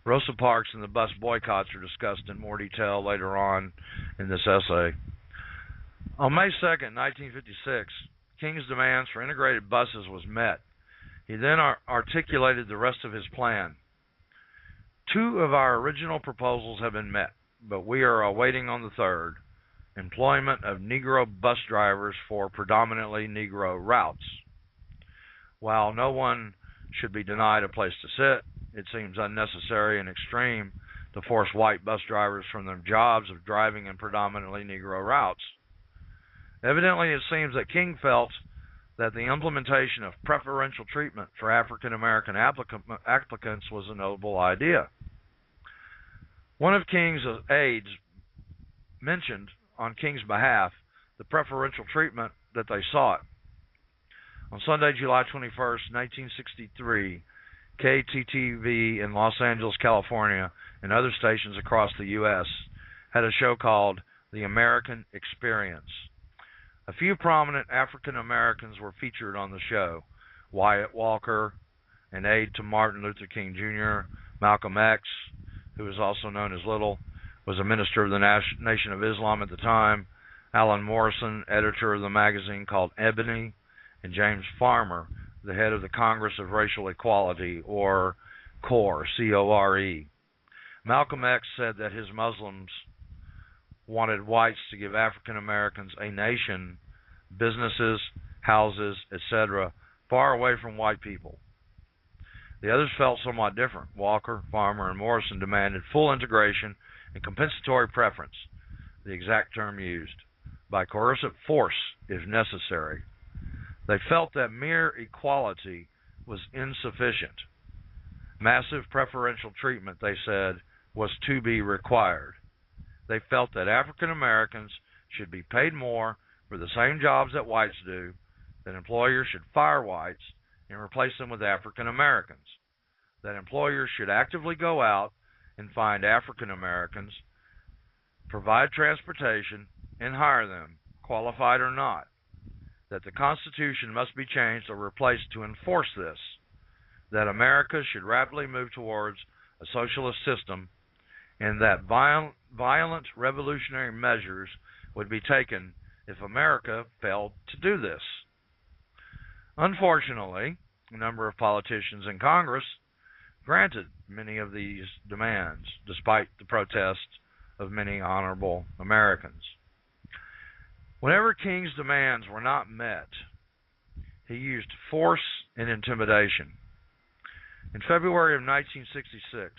Rosa Parks and the bus boycotts are discussed in more detail later on in this essay. On May 2nd, 1956, King's demands for integrated buses was met. He then articulated the rest of his plan. 2 of our original proposals have been met, but we are awaiting on the third: employment of Negro bus drivers for predominantly Negro routes. While no one should be denied a place to sit, it seems unnecessary and extreme to force white bus drivers from their jobs of driving in predominantly Negro routes. Evidently, it seems that King felt that the implementation of preferential treatment for African American applicants was a noble idea. One of King's aides mentioned on King's behalf the preferential treatment that they sought. On Sunday, July 21st, 1963, KTTV in Los Angeles, California, and other stations across the U.S. had a show called The American Experience. A few prominent African Americans were featured on the show. Wyatt Walker, an aide to Martin Luther King Jr., Malcolm X, who was also known as Little, was a minister of the Nation of Islam at the time, Alan Morrison, editor of the magazine called Ebony, and James Farmer, the head of the Congress of Racial Equality, or CORE, C-O-R-E. Malcolm X said that his Muslims wanted whites to give African Americans a nation, businesses, houses, etc., far away from white people. The others felt somewhat different. Walker, Farmer, and Morrison demanded full integration and compensatory preference, the exact term used, by coercive force if necessary. They felt that mere equality was insufficient. Massive preferential treatment, they said, was to be required. They felt that African Americans should be paid more for the same jobs that whites do, that employers should fire whites and replace them with African Americans, that employers should actively go out and find African Americans, provide transportation, and hire them, qualified or not, that the Constitution must be changed or replaced to enforce this, that America should rapidly move towards a socialist system, and that violent revolutionary measures would be taken if America failed to do this. Unfortunately, a number of politicians in Congress granted many of these demands, despite the protests of many honorable Americans. Whenever King's demands were not met, he used force and intimidation. In February of 1966,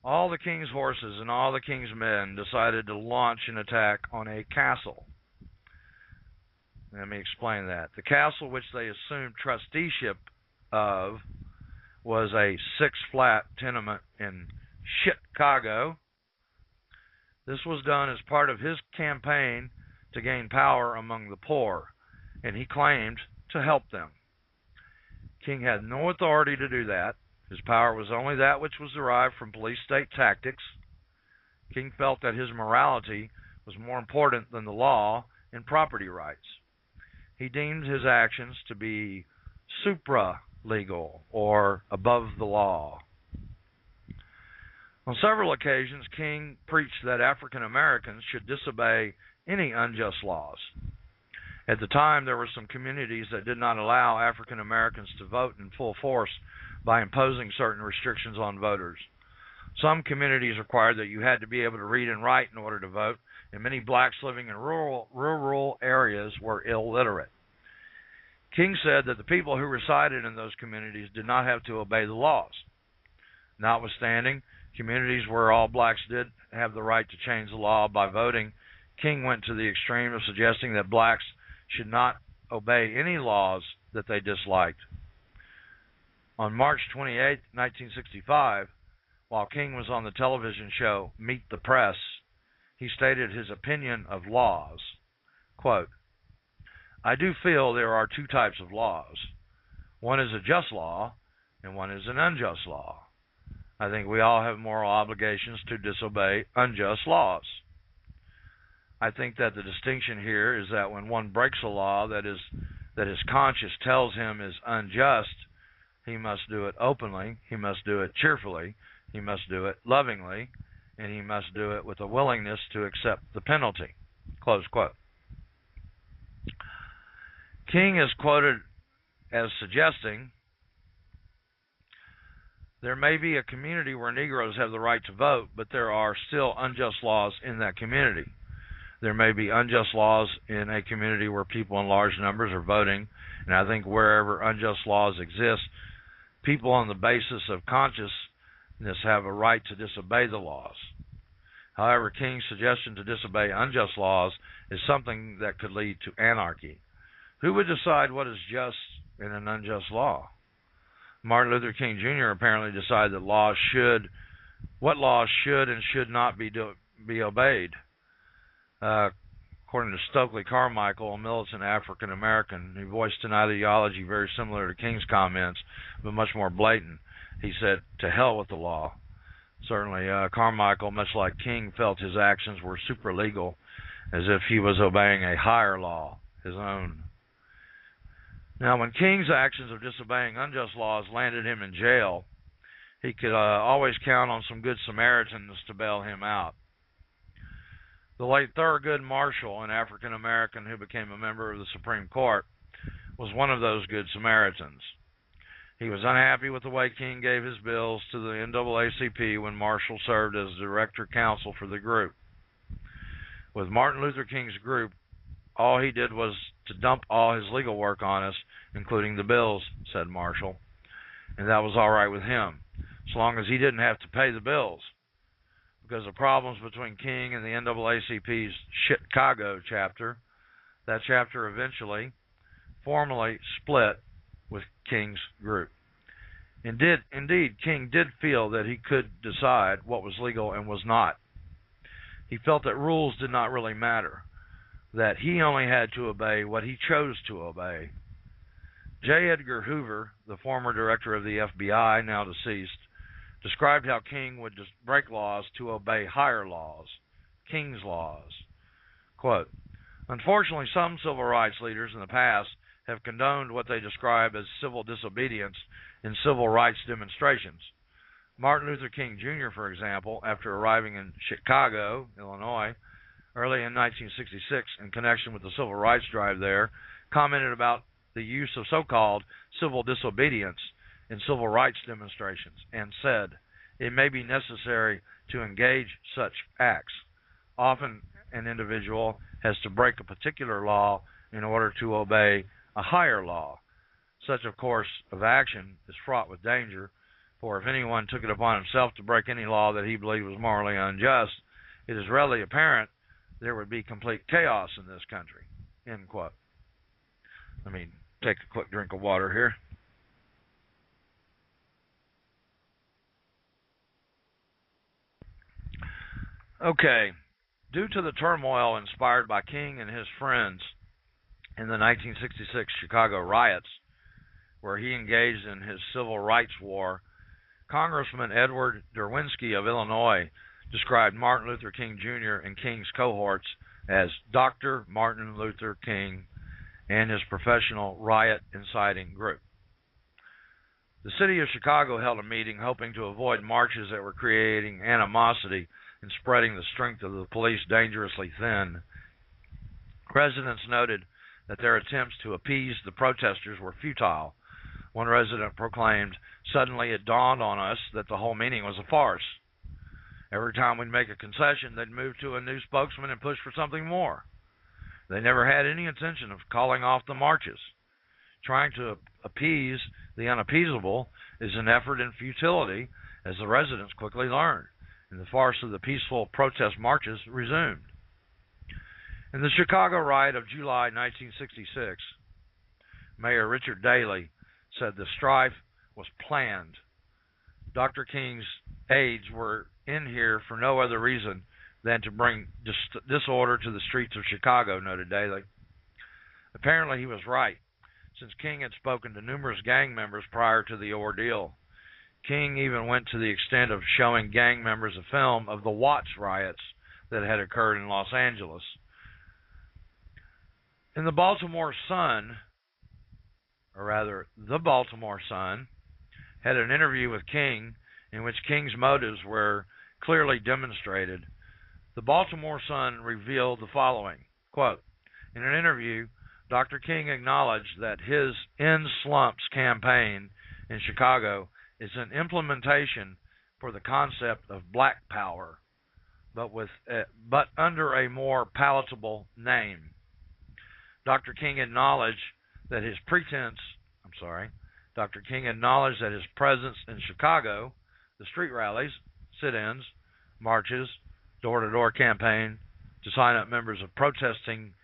all the King's horses and all the King's men decided to launch an attack on a castle. Let me explain that. The castle which they assumed trusteeship of was a 6-flat tenement in Chicago. This was done as part of his campaign to gain power among the poor, and he claimed to help them. King had no authority to do that. His power was only that which was derived from police-state tactics. King felt that his morality was more important than the law and property rights. He deemed his actions to be supra-legal, or above the law. On several occasions, King preached that African Americans should disobey any unjust laws. At the time, there were some communities that did not allow African Americans to vote in full force by imposing certain restrictions on voters. Some communities required that you had to be able to read and write in order to vote, and many blacks living in rural areas were illiterate. King said that the people who resided in those communities did not have to obey the laws. Notwithstanding, communities where all blacks did have the right to change the law by voting, King went to the extreme of suggesting that blacks should not obey any laws that they disliked. On March 28, 1965, while King was on the television show Meet the Press, he stated his opinion of laws. Quote, "I do feel there are two types of laws. One is a just law, and one is an unjust law. I think we all have moral obligations to disobey unjust laws. I think that the distinction here is that when one breaks a law that his conscience tells him is unjust, he must do it openly, he must do it cheerfully, he must do it lovingly, and he must do it with a willingness to accept the penalty." Close quote. King is quoted as suggesting, "There may be a community where Negroes have the right to vote, but there are still unjust laws in that community. There may be unjust laws in a community where people in large numbers are voting, and I think wherever unjust laws exist, people on the basis of consciousness have a right to disobey the laws. However, King's suggestion to disobey unjust laws is something that could lead to anarchy. Who would decide what is just in an unjust law? Martin Luther King Jr. apparently decided that what laws should and should not be obeyed. According to Stokely Carmichael, a militant African American who voiced an ideology very similar to King's comments, but much more blatant, he said, "To hell with the law." Certainly, Carmichael, much like King, felt his actions were superlegal, as if he was obeying a higher law, his own. Now, when King's actions of disobeying unjust laws landed him in jail, he could always count on some good Samaritans to bail him out. The late Thurgood Marshall, an African American who became a member of the Supreme Court, was one of those good Samaritans. He was unhappy with the way King gave his bills to the NAACP when Marshall served as director counsel for the group. With Martin Luther King's group, all he did was to dump all his legal work on us, including the bills, said Marshall. And that was all right with him, as long as he didn't have to pay the bills. Because of problems between King and the NAACP's Chicago chapter, that chapter eventually formally split with King's group. Indeed, King did feel that he could decide what was legal and was not. He felt that rules did not really matter, that he only had to obey what he chose to obey. J. Edgar Hoover, the former director of the FBI, now deceased, described how King would just break laws to obey higher laws, King's laws. Quote, "Unfortunately, some civil rights leaders in the past have condoned what they describe as civil disobedience in civil rights demonstrations. Martin Luther King Jr., for example, after arriving in Chicago, Illinois, early in 1966 in connection with the civil rights drive there, commented about the use of so-called civil disobedience in civil rights demonstrations and said, it may be necessary to engage such acts. Often an individual has to break a particular law in order to obey a higher law. Such a course of action is fraught with danger, for if anyone took it upon himself to break any law that he believed was morally unjust, it is readily apparent there would be complete chaos in this country." End quote. Let me take a quick drink of water here. Okay. Due to the turmoil inspired by King and his friends in the 1966 Chicago riots, where he engaged in his civil rights war, Congressman Edward Derwinski of Illinois described Martin Luther King Jr. and King's cohorts as Dr. Martin Luther King and his professional riot-inciting group. The city of Chicago held a meeting hoping to avoid marches that were creating animosity and spreading the strength of the police dangerously thin. Residents noted that their attempts to appease the protesters were futile. One resident proclaimed, "Suddenly it dawned on us that the whole meeting was a farce. Every time we'd make a concession, they'd move to a new spokesman and push for something more. They never had any intention of calling off the marches. Trying to appease the unappeasable is an effort in futility, as the residents quickly learned, and the farce of the peaceful protest marches resumed." In the Chicago riot of July 1966, Mayor Richard Daley said the strife was planned. Dr. King's aides were in here for no other reason than to bring disorder to the streets of Chicago, noted Daley. Apparently he was right, since King had spoken to numerous gang members prior to the ordeal. King even went to the extent of showing gang members a film of the Watts riots that had occurred in Los Angeles. In the Baltimore Sun, or rather, the Baltimore Sun, had an interview with King in which King's motives were clearly demonstrated. The Baltimore Sun revealed the following, quote, "In an interview, Dr. King acknowledged that his End Slumps campaign in Chicago is an implementation for the concept of black power, but under a more palatable name. Dr. King acknowledged that Dr. King acknowledged that his presence in Chicago, the street rallies, sit-ins, marches, door-to-door campaign to sign up members of protesting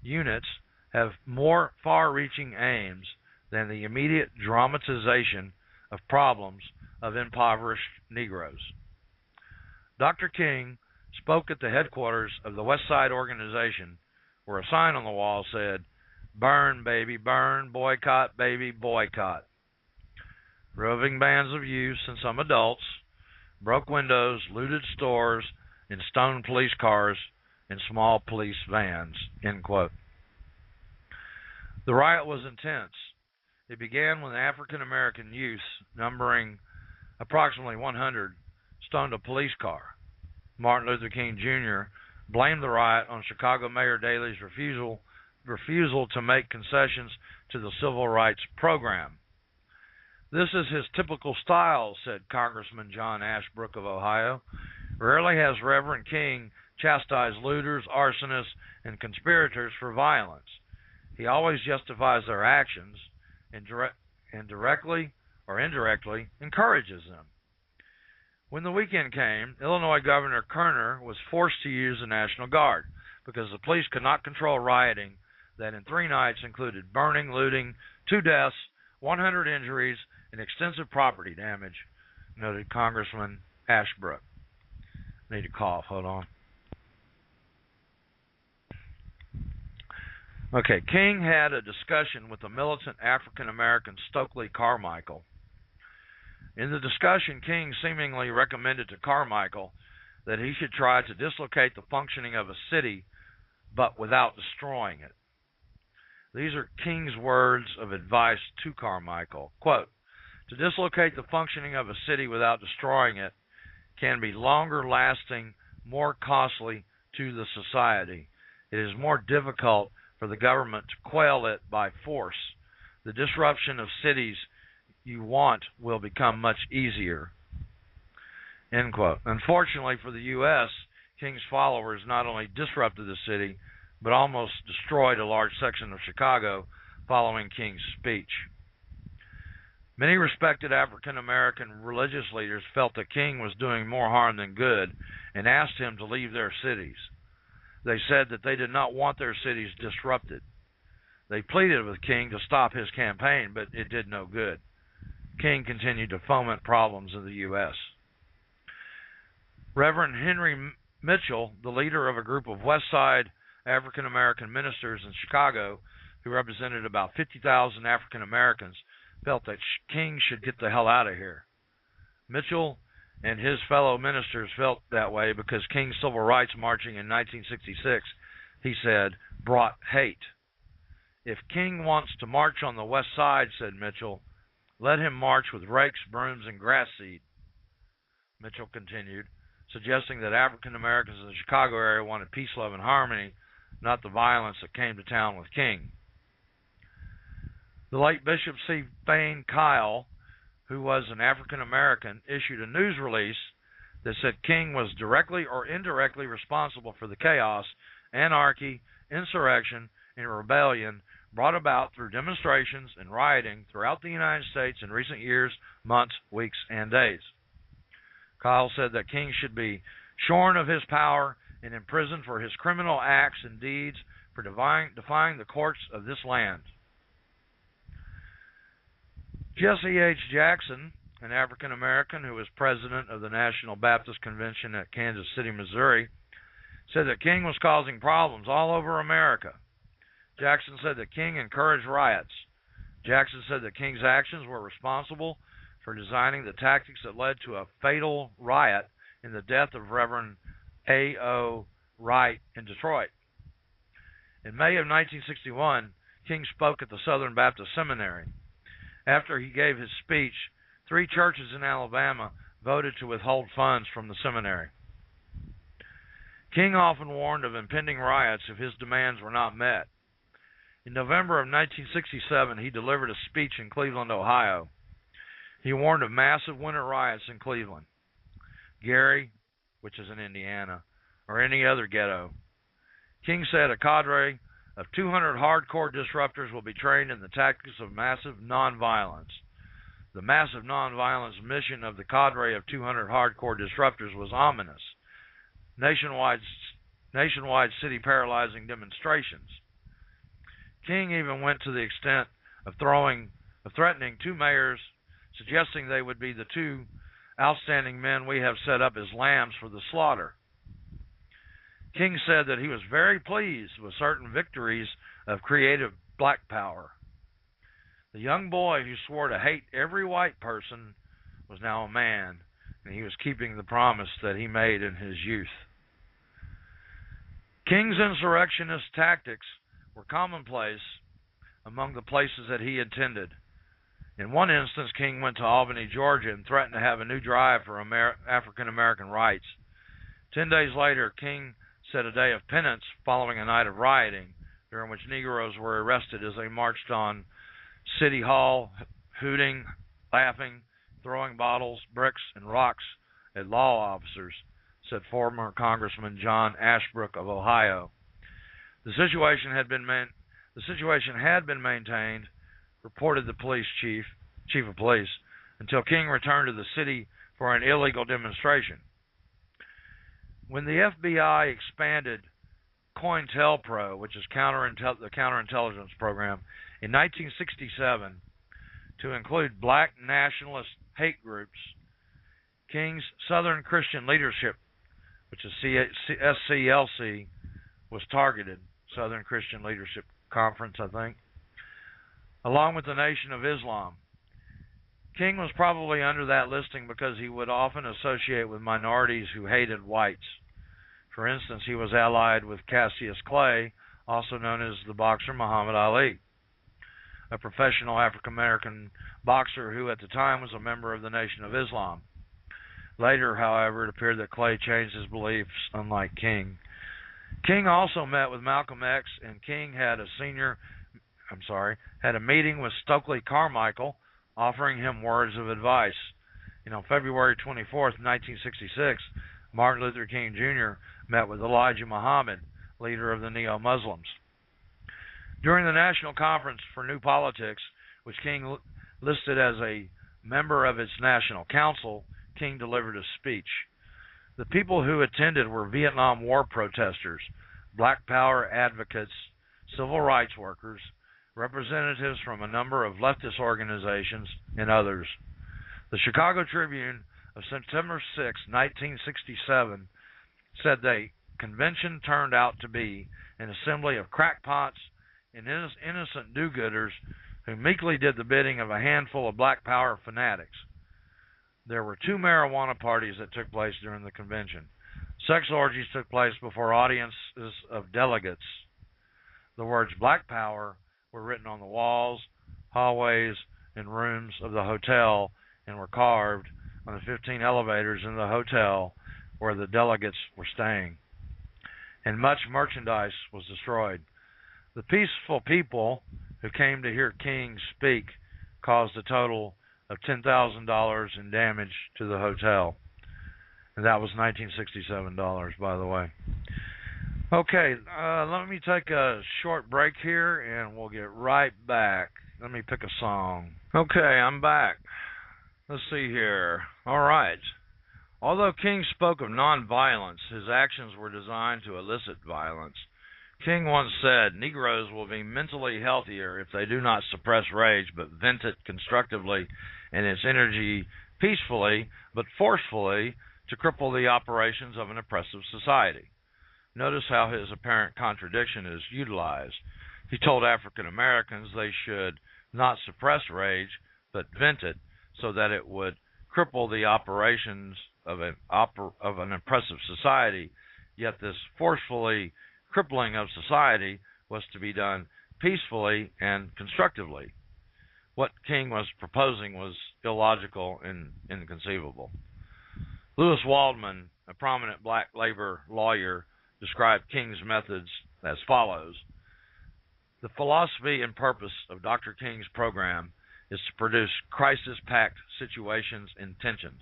units have more far-reaching aims than the immediate dramatization of problems of impoverished Negroes. Dr. King spoke at the headquarters of the West Side Organization, where a sign on the wall said, "Burn, baby, burn, boycott, baby, boycott." Roving bands of youths and some adults broke windows, looted stores, and stoned police cars and small police vans, end quote. The riot was intense. It began when African-American youths, numbering approximately 100, stoned a police car. Martin Luther King Jr. blamed the riot on Chicago Mayor Daley's refusal to make concessions to the Civil Rights Program. "This is his typical style," said Congressman John Ashbrook of Ohio. "Rarely has Reverend King chastised looters, arsonists, and conspirators for violence. He always justifies their actions and directly or indirectly encourages them." When the weekend came, Illinois Governor Kerner was forced to use the National Guard because the police could not control rioting that in 3 nights included burning, looting, 2 deaths, 100 injuries, and extensive property damage, noted Congressman Ashbrook. I need to cough. Hold on. Okay, King had a discussion with the militant African-American Stokely Carmichael. In the discussion, King seemingly recommended to Carmichael that he should try to dislocate the functioning of a city, but without destroying it. These are King's words of advice to Carmichael. Quote, "To dislocate the functioning of a city without destroying it can be longer lasting, more costly to the society. It is more difficult for the government to quell it by force. The disruption of cities you want will become much easier." End quote. Unfortunately for the U.S., King's followers not only disrupted the city, but almost destroyed a large section of Chicago following King's speech. Many respected African-American religious leaders felt that King was doing more harm than good and asked him to leave their cities. They said that they did not want their cities disrupted. They pleaded with King to stop his campaign, but it did no good. King continued to foment problems in the U.S. Reverend Henry Mitchell, the leader of a group of West Side African-American ministers in Chicago who represented about 50,000 African-Americans, felt that King should get the hell out of here. Mitchell and his fellow ministers felt that way because King's civil rights marching in 1966, he said, brought hate. "If King wants to march on the West Side," said Mitchell, "let him march with rakes, brooms, and grass seed." Mitchell continued, suggesting that African Americans in the Chicago area wanted peace, love, and harmony, not the violence that came to town with King. The late Bishop C. Fane Kyle, who was an African American, issued a news release that said King was directly or indirectly responsible for the chaos, anarchy, insurrection, and rebellion brought about through demonstrations and rioting throughout the United States in recent years, months, weeks, and days. Kyle said that King should be shorn of his power and imprisoned for his criminal acts and deeds for defying the courts of this land. Jesse H. Jackson, an African American who was president of the National Baptist Convention at Kansas City, Missouri, said that King was causing problems all over America. Jackson said that King encouraged riots. Jackson said that King's actions were responsible for designing the tactics that led to a fatal riot in the death of Reverend A.O. Wright in Detroit. In May of 1961, King spoke at the Southern Baptist Seminary. After he gave his speech, 3 churches in Alabama voted to withhold funds from the seminary. King often warned of impending riots if his demands were not met. In November of 1967, he delivered a speech in Cleveland, Ohio. He warned of massive winter riots in Cleveland, Gary, which is in Indiana, or any other ghetto. King said a cadre of 200 hardcore disruptors will be trained in the tactics of massive nonviolence. The massive nonviolence mission of the cadre of 200 hardcore disruptors was ominous. Nationwide city paralyzing demonstrations. King even went to the extent of threatening two mayors, suggesting they would be the two outstanding men we have set up as lambs for the slaughter. King said that he was very pleased with certain victories of creative black power. The young boy who swore to hate every white person was now a man, and he was keeping the promise that he made in his youth. King's insurrectionist tactics were commonplace among the places that he attended. In one instance, King went to Albany, Georgia, and threatened to have a new drive for African American rights. 10 days later, King set a day of penance following a night of rioting, during which Negroes were arrested as they marched on City Hall, hooting, laughing, throwing bottles, bricks, and rocks at law officers, said former Congressman John Ashbrook of Ohio. The situation had been maintained, reported the chief of police, until King returned to the city for an illegal demonstration. When the FBI expanded COINTELPRO, which is the counterintelligence program, in 1967 to include black nationalist hate groups, King's Southern Christian Leadership, which is SCLC, was targeted. Southern Christian Leadership Conference, I think, along with the Nation of Islam. King was probably under that listing because he would often associate with minorities who hated whites. For instance, he was allied with Cassius Clay, also known as the boxer Muhammad Ali, a professional African-American boxer who at the time was a member of the Nation of Islam. Later, however, it appeared that Clay changed his beliefs, unlike King. King also met with Malcolm X, and King had a meeting with Stokely Carmichael, offering him words of advice. On February 24th, 1966, Martin Luther King Jr. met with Elijah Muhammad, leader of the Neo-Muslims. During the National Conference for New Politics, which King listed as a member of its National Council, King delivered a speech. The people who attended were Vietnam War protesters, Black Power advocates, civil rights workers, representatives from a number of leftist organizations, and others. The Chicago Tribune of September 6, 1967, said the convention turned out to be an assembly of crackpots and innocent do-gooders who meekly did the bidding of a handful of Black Power fanatics. There were 2 marijuana parties that took place during the convention. Sex orgies took place before audiences of delegates. The words Black Power were written on the walls, hallways, and rooms of the hotel and were carved on the 15 elevators in the hotel where the delegates were staying. And much merchandise was destroyed. The peaceful people who came to hear King speak caused a total of $10,000 in damage to the hotel. And that was $1967, by the way. Okay, let me take a short break here, and we'll get right back. Let me pick a song. Okay, I'm back. Let's see here. All right. Although King spoke of nonviolence, his actions were designed to elicit violence. King once said, Negroes will be mentally healthier if they do not suppress rage, but vent it constructively and its energy peacefully, but forcefully, to cripple the operations of an oppressive society. Notice how his apparent contradiction is utilized. He told African Americans they should not suppress rage, but vent it so that it would cripple the operations of an oppressive society, yet this forcefully crippling of society was to be done peacefully and constructively. What King was proposing was illogical and inconceivable. Lewis Waldman, a prominent black labor lawyer, described King's methods as follows. The philosophy and purpose of Dr. King's program is to produce crisis-packed situations and tensions.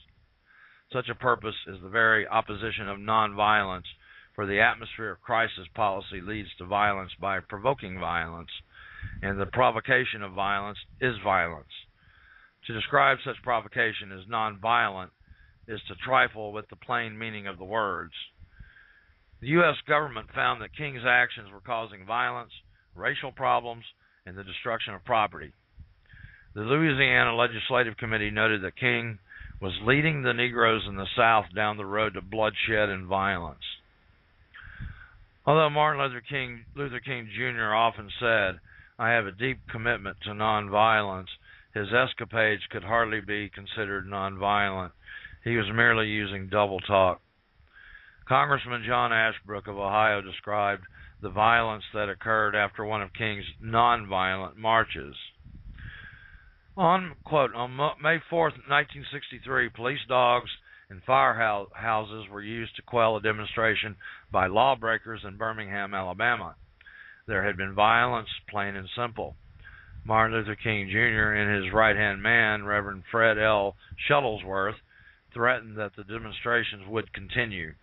Such a purpose is the very opposition of nonviolence, for the atmosphere of crisis policy leads to violence by provoking violence, and the provocation of violence is violence. To describe such provocation as nonviolent is to trifle with the plain meaning of the words. The U.S. government found that King's actions were causing violence, racial problems, and the destruction of property. The Louisiana Legislative Committee noted that King was leading the Negroes in the South down the road to bloodshed and violence. Although Martin Luther King Jr. often said, "I have a deep commitment to nonviolence," his escapades could hardly be considered nonviolent. He was merely using double talk. Congressman John Ashbrook of Ohio described the violence that occurred after one of King's nonviolent marches. On May 4th, 1963, police dogs and firehouses were used to quell a demonstration by lawbreakers in Birmingham, Alabama. There had been violence, plain and simple. Martin Luther King Jr. and his right-hand man, Reverend Fred L. Shuttlesworth, threatened that the demonstrations would continue.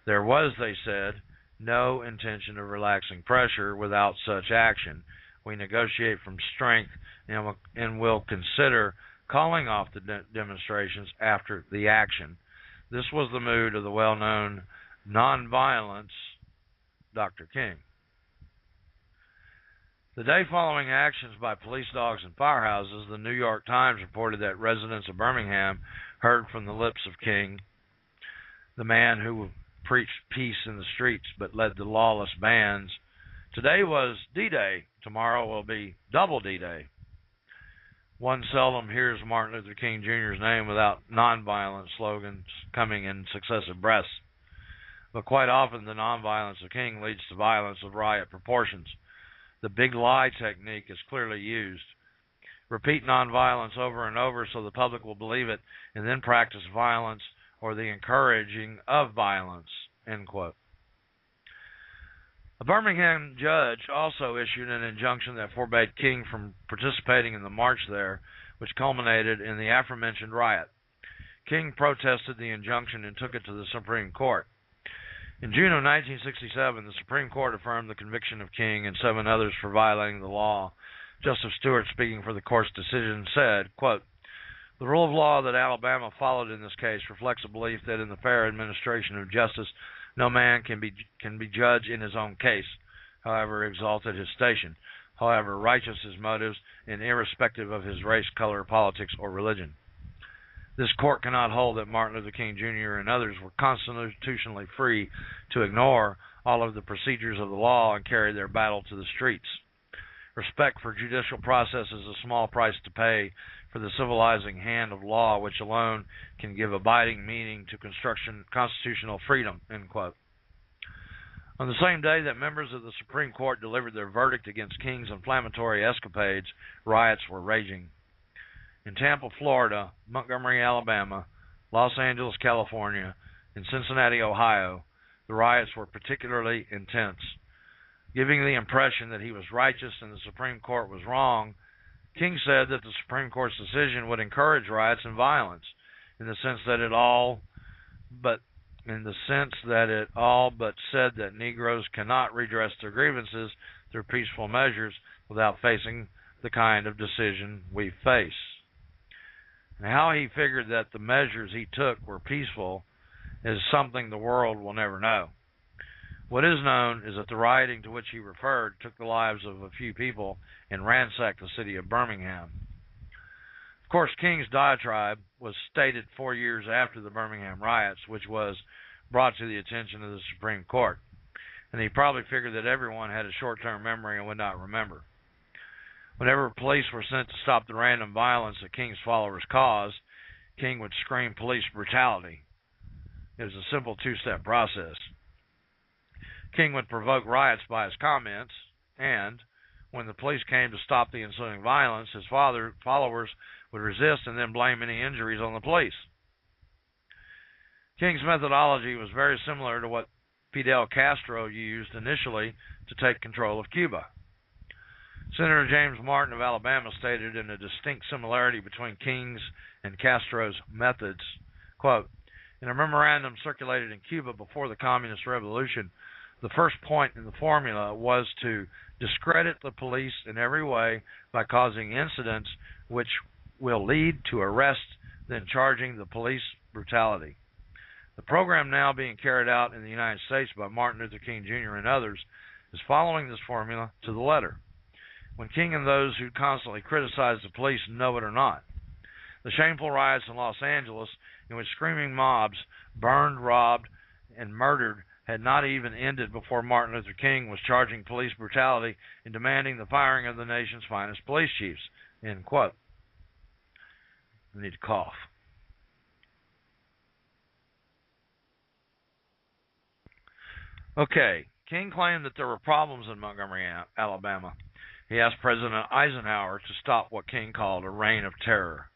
There was, they said, no intention of relaxing pressure without such action. We negotiate from strength and will consider calling off the demonstrations after the action. This was the mood of the well-known nonviolence Dr. King. The day following actions by police dogs and firehouses, the New York Times reported that residents of Birmingham heard from the lips of King, the man who preached peace in the streets but led the lawless bands. Today was D-Day. Tomorrow will be Double D-Day. One seldom hears Martin Luther King Jr.'s name without nonviolent slogans coming in successive breaths. But quite often the nonviolence of King leads to violence of riot proportions. The big lie technique is clearly used. Repeat nonviolence over and over so the public will believe it, and then practice violence or the encouraging of violence, end quote. A Birmingham judge also issued an injunction that forbade King from participating in the march there, which culminated in the aforementioned riot. King protested the injunction and took it to the Supreme Court. In June of 1967, the Supreme Court affirmed the conviction of King and 7 others for violating the law. Justice Stewart, speaking for the court's decision, said, quote, "The rule of law that Alabama followed in this case reflects a belief that in the fair administration of justice, no man can be judge in his own case, however exalted his station, however righteous his motives, and irrespective of his race, color, politics, or religion. This court cannot hold that Martin Luther King Jr. and others were constitutionally free to ignore all of the procedures of the law and carry their battle to the streets. Respect for judicial process is a small price to pay for the civilizing hand of law, which alone can give abiding meaning to constitutional freedom," end quote. On the same day that members of the Supreme Court delivered their verdict against King's inflammatory escapades, riots were raging. In Tampa, Florida, Montgomery, Alabama, Los Angeles, California, and Cincinnati, Ohio, the riots were particularly intense. Giving the impression that he was righteous and the Supreme Court was wrong, King said that the Supreme Court's decision would encourage riots and violence, in the sense that it all but said that Negroes cannot redress their grievances through peaceful measures without facing the kind of decision we face. And how he figured that the measures he took were peaceful is something the world will never know. What is known is that the rioting to which he referred took the lives of a few people and ransacked the city of Birmingham. Of course, King's diatribe was stated 4 years after the Birmingham riots, which was brought to the attention of the Supreme Court. And he probably figured that everyone had a short-term memory and would not remember. Whenever police were sent to stop the random violence that King's followers caused, King would scream police brutality. It was a simple 2-step process. King would provoke riots by his comments, and when the police came to stop the ensuing violence, his followers would resist and then blame any injuries on the police. King's methodology was very similar to what Fidel Castro used initially to take control of Cuba. Senator James Martin of Alabama stated in a distinct similarity between King's and Castro's methods, quote, "In a memorandum circulated in Cuba before the Communist Revolution, the first point in the formula was to discredit the police in every way by causing incidents which will lead to arrest than charging the police brutality. The program now being carried out in the United States by Martin Luther King Jr. and others is following this formula to the letter. When King and those who constantly criticize the police know it or not. The shameful riots in Los Angeles, in which screaming mobs burned, robbed, and murdered, had not even ended before Martin Luther King was charging police brutality and demanding the firing of the nation's finest police chiefs. End quote. I need to cough. Okay, King claimed that there were problems in Montgomery, Alabama. He asked President Eisenhower to stop what King called a reign of terror.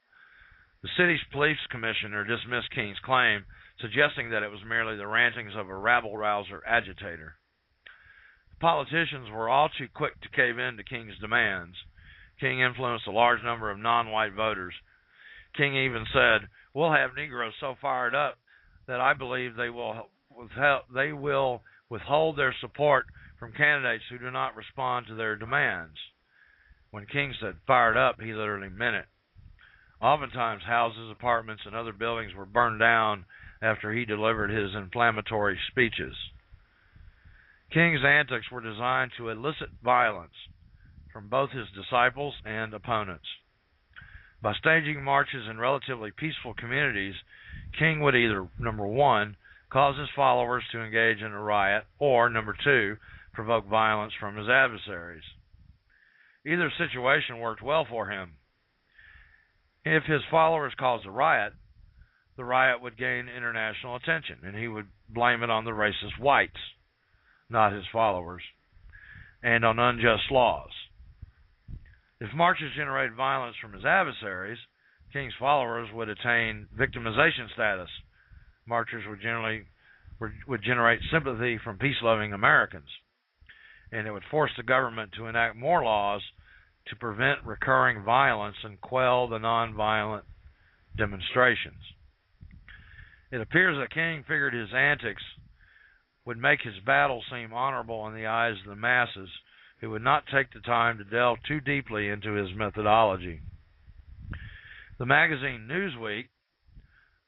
The city's police commissioner dismissed King's claim, suggesting that it was merely the rantings of a rabble-rouser agitator. The politicians were all too quick to cave in to King's demands. King influenced a large number of non-white voters. King even said, "We'll have Negroes so fired up that I believe they will withhold their support from candidates who do not respond to their demands." When King said fired up, he literally meant it. Oftentimes, houses, apartments, and other buildings were burned down after he delivered his inflammatory speeches. King's antics were designed to elicit violence from both his disciples and opponents. By staging marches in relatively peaceful communities, King would either, number one, cause his followers to engage in a riot, or, number two, provoke violence from his adversaries. Either situation worked well for him. If his followers caused a riot, the riot would gain international attention, and he would blame it on the racist whites, not his followers, and on unjust laws. If marches generated violence from his adversaries, King's followers would attain victimization status. Marchers would generate sympathy from peace-loving Americans, and it would force the government to enact more laws to prevent recurring violence and quell the nonviolent demonstrations. It appears that King figured his antics would make his battle seem honorable in the eyes of the masses, who would not take the time to delve too deeply into his methodology. The magazine Newsweek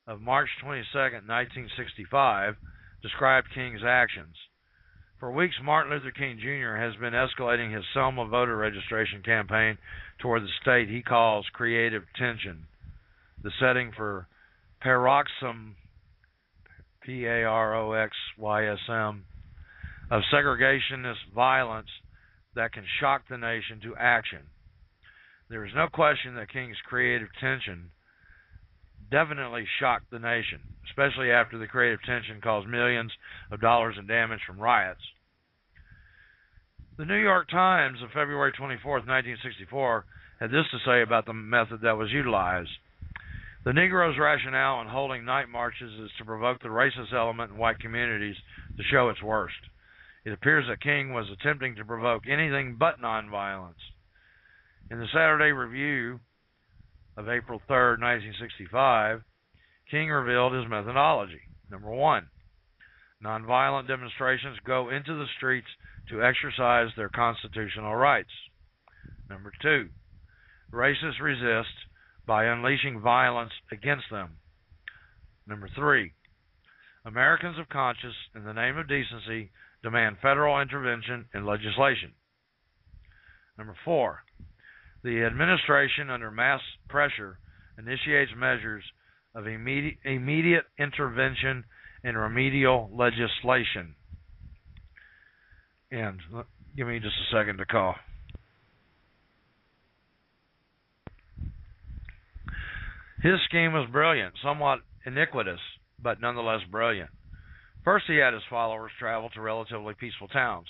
of March 22, 1965, described King's actions. For weeks, Martin Luther King Jr. has been escalating his Selma voter registration campaign toward the state he calls creative tension, the setting for paroxysm, P-A-R-O-X-Y-S-M, of segregationist violence that can shock the nation to action. There is no question that King's creative tension definitely shocked the nation, especially after the creative tension caused millions of dollars in damage from riots. The New York Times of February 24, 1964, had this to say about the method that was utilized. The Negro's rationale in holding night marches is to provoke the racist element in white communities to show its worst. It appears that King was attempting to provoke anything but nonviolence. In the Saturday Review of April 3, 1965, King revealed his methodology. Number one, nonviolent demonstrations go into the streets to exercise their constitutional rights. Number two, racists resist by unleashing violence against them. Number three, Americans of conscience, in the name of decency, demand federal intervention in legislation. Number four, the administration, under mass pressure, initiates measures of immediate intervention and remedial legislation. And give me just a second to cough. His scheme was brilliant, somewhat iniquitous, but nonetheless brilliant. First, he had his followers travel to relatively peaceful towns,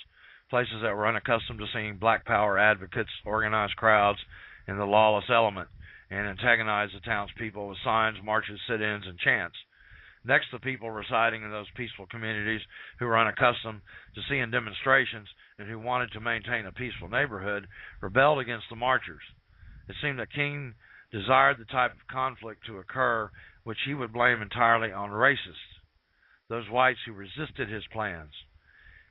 places that were unaccustomed to seeing black power advocates, organize crowds, and the lawless element, and antagonize the townspeople with signs, marches, sit-ins, and chants. Next, the people residing in those peaceful communities who were unaccustomed to seeing demonstrations and who wanted to maintain a peaceful neighborhood rebelled against the marchers. It seemed that King desired the type of conflict to occur which he would blame entirely on racists, those whites who resisted his plans.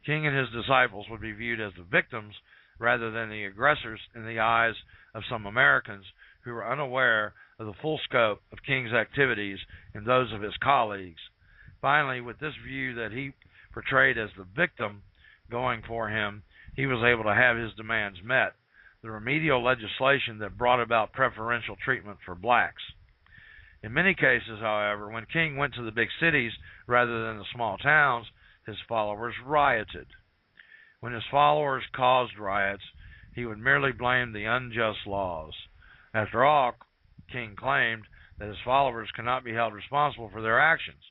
King and his disciples would be viewed as the victims rather than the aggressors in the eyes of some Americans who were unaware of the full scope of King's activities and those of his colleagues. Finally, with this view that he portrayed as the victim going for him, he was able to have his demands met. The remedial legislation that brought about preferential treatment for blacks. In many cases, however, when King went to the big cities rather than the small towns, his followers rioted. When his followers caused riots, he would merely blame the unjust laws. After all, King claimed that his followers could not be held responsible for their actions.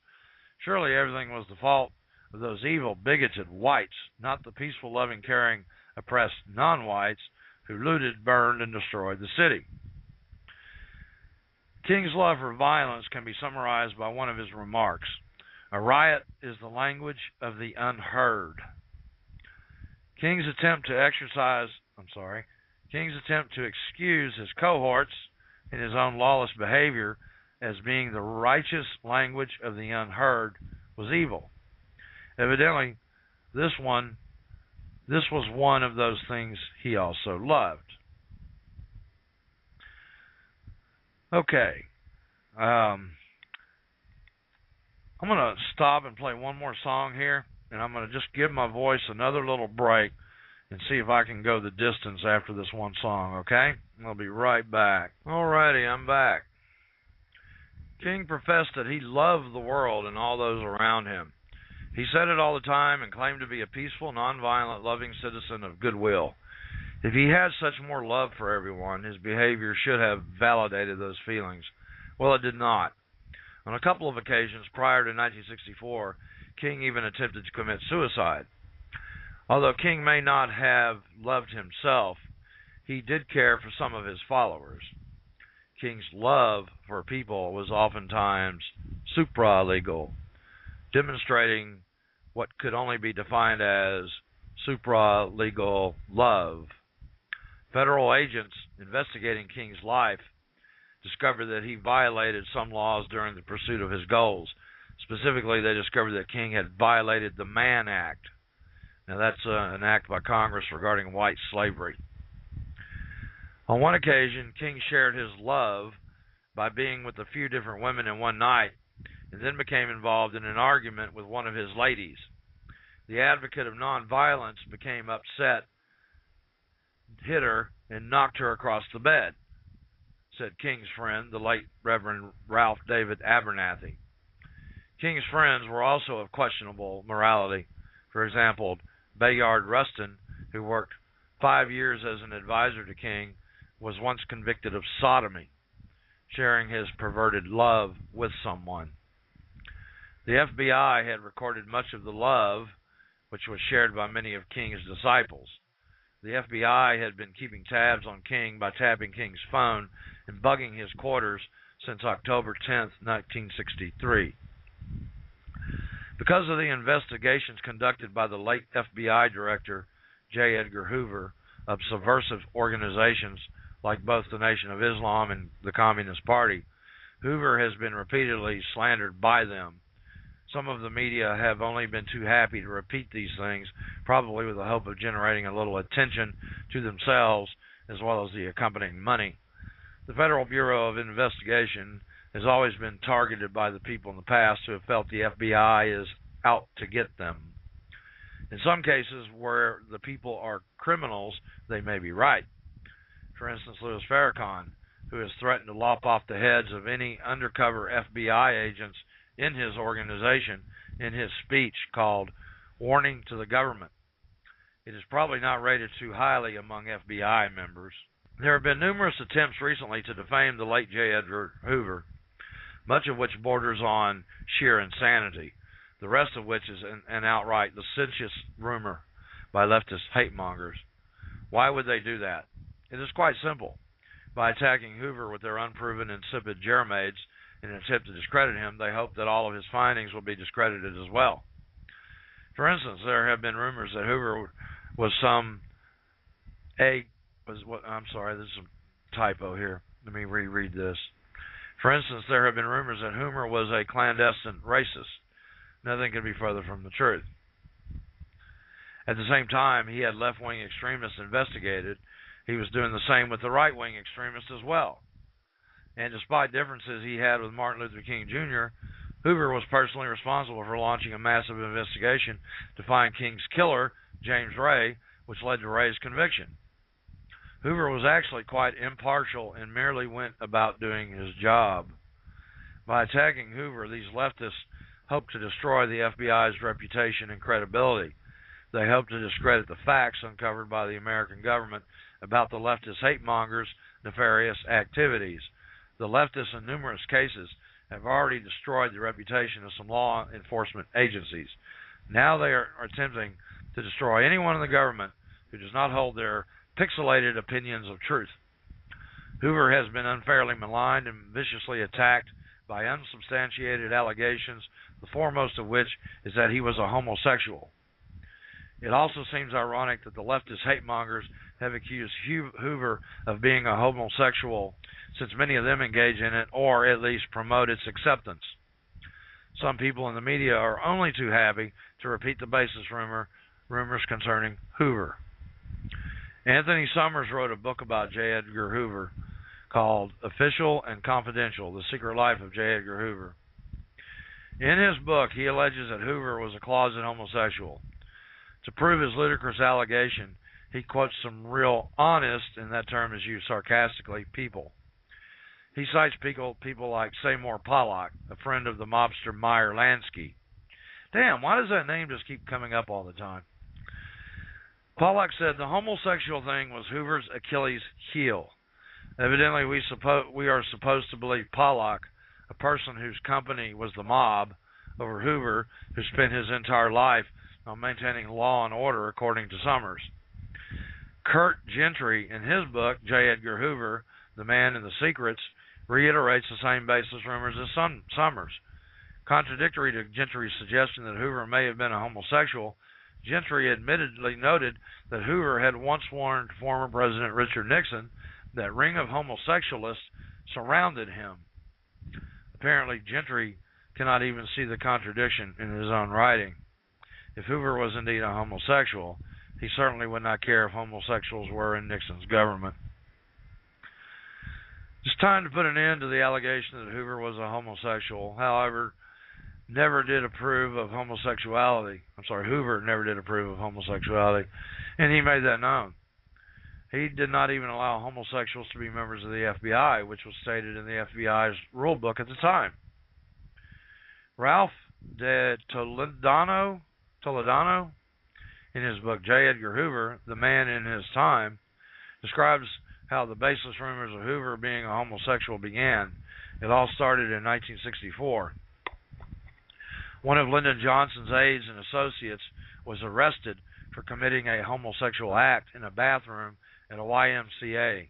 Surely everything was the fault of those evil, bigoted whites, not the peaceful, loving, caring, oppressed non-whites who looted, burned, and destroyed the city. King's love for violence can be summarized by one of his remarks. A riot is the language of the unheard. King's attempt to excuse his cohorts in his own lawless behavior as being the righteous language of the unheard was evil. Evidently, this was one of those things he also loved. Okay. I'm going to stop and play one more song here, and I'm going to just give my voice another little break and see if I can go the distance after this one song, okay? I'll be right back. Alrighty, I'm back. King professed that he loved the world and all those around him. He said it all the time and claimed to be a peaceful, nonviolent, loving citizen of goodwill. If he had such more love for everyone, his behavior should have validated those feelings. Well, it did not. On a couple of occasions prior to 1964, King even attempted to commit suicide. Although King may not have loved himself, he did care for some of his followers. King's love for people was oftentimes supra-legal, demonstrating what could only be defined as supra-legal love. Federal agents investigating King's life discovered that he violated some laws during the pursuit of his goals. Specifically, they discovered that King had violated the Mann Act. Now, that's an act by Congress regarding white slavery. On one occasion, King shared his love by being with a few different women in one night, and then became involved in an argument with one of his ladies. The advocate of nonviolence became upset, hit her, and knocked her across the bed, said King's friend, the late Reverend Ralph David Abernathy. King's friends were also of questionable morality. For example, Bayard Rustin, who worked 5 years as an advisor to King, was once convicted of sodomy, sharing his perverted love with someone. The FBI had recorded much of the love, which was shared by many of King's disciples. The FBI had been keeping tabs on King by tapping King's phone and bugging his quarters since October 10, 1963. Because of the investigations conducted by the late FBI Director J. Edgar Hoover of subversive organizations like both the Nation of Islam and the Communist Party, Hoover has been repeatedly slandered by them. Some of the media have only been too happy to repeat these things, probably with the hope of generating a little attention to themselves as well as the accompanying money. The Federal Bureau of Investigation has always been targeted by the people in the past who have felt the FBI is out to get them. In some cases where the people are criminals, they may be right. For instance, Louis Farrakhan, who has threatened to lop off the heads of any undercover FBI agents in his organization in his speech called Warning to the Government. It is probably not rated too highly among FBI members. There have been numerous attempts recently to defame the late J. Edgar Hoover, much of which borders on sheer insanity, the rest of which is an outright licentious rumor by leftist hate-mongers. Why would they do that? It is quite simple. By attacking Hoover with their unproven, insipid Jeremiads in an attempt to discredit him, they hope that all of his findings will be discredited as well. For instance, there have been rumors that Hoover was this is a typo here. Let me reread this. For instance, there have been rumors that Hoover was a clandestine racist. Nothing could be further from the truth. At the same time, he had left-wing extremists investigated. He was doing the same with the right-wing extremists as well. And despite differences he had with Martin Luther King Jr., Hoover was personally responsible for launching a massive investigation to find King's killer, James Ray, which led to Ray's conviction. Hoover was actually quite impartial and merely went about doing his job. By attacking Hoover, these leftists hoped to destroy the FBI's reputation and credibility. They hoped to discredit the facts uncovered by the American government about the leftist hate-mongers' nefarious activities. The leftists, in numerous cases, have already destroyed the reputation of some law enforcement agencies. Now they are attempting to destroy anyone in the government who does not hold their pixelated opinions of truth. Hoover has been unfairly maligned and viciously attacked by unsubstantiated allegations, the foremost of which is that he was a homosexual. It also seems ironic that the leftist hate-mongers have accused Hoover of being a homosexual, since many of them engage in it or at least promote its acceptance. Some people in the media are only too happy to repeat the baseless rumors concerning Hoover. Anthony Summers wrote a book about J. Edgar Hoover called Official and Confidential: The Secret Life of J. Edgar Hoover. In his book, he alleges that Hoover was a closet homosexual. To prove his ludicrous allegation, he quotes some real honest, and that term is used sarcastically, people. He cites people like Seymour Pollock, a friend of the mobster Meyer Lansky. Damn, why does that name just keep coming up all the time? Pollock said the homosexual thing was Hoover's Achilles heel. Evidently, we are supposed to believe Pollock, a person whose company was the mob, over Hoover, who spent his entire life on maintaining law and order, according to Summers. Kurt Gentry, in his book, J. Edgar Hoover, The Man and the Secrets, reiterates the same baseless rumors as Summers. Contradictory to Gentry's suggestion that Hoover may have been a homosexual, Gentry admittedly noted that Hoover had once warned former President Richard Nixon that ring of homosexualists surrounded him. Apparently, Gentry cannot even see the contradiction in his own writing. If Hoover was indeed a homosexual, he certainly would not care if homosexuals were in Nixon's government. It's time to put an end to the allegation that Hoover was a homosexual. However, never did approve of homosexuality. Hoover never did approve of homosexuality, and he made that known. He did not even allow homosexuals to be members of the FBI, which was stated in the FBI's rule book at the time. Ralph de Toledano, in his book J. Edgar Hoover, The Man in His Time, describes how the baseless rumors of Hoover being a homosexual began. It all started in 1964. One of Lyndon Johnson's aides and associates was arrested for committing a homosexual act in a bathroom at a YMCA.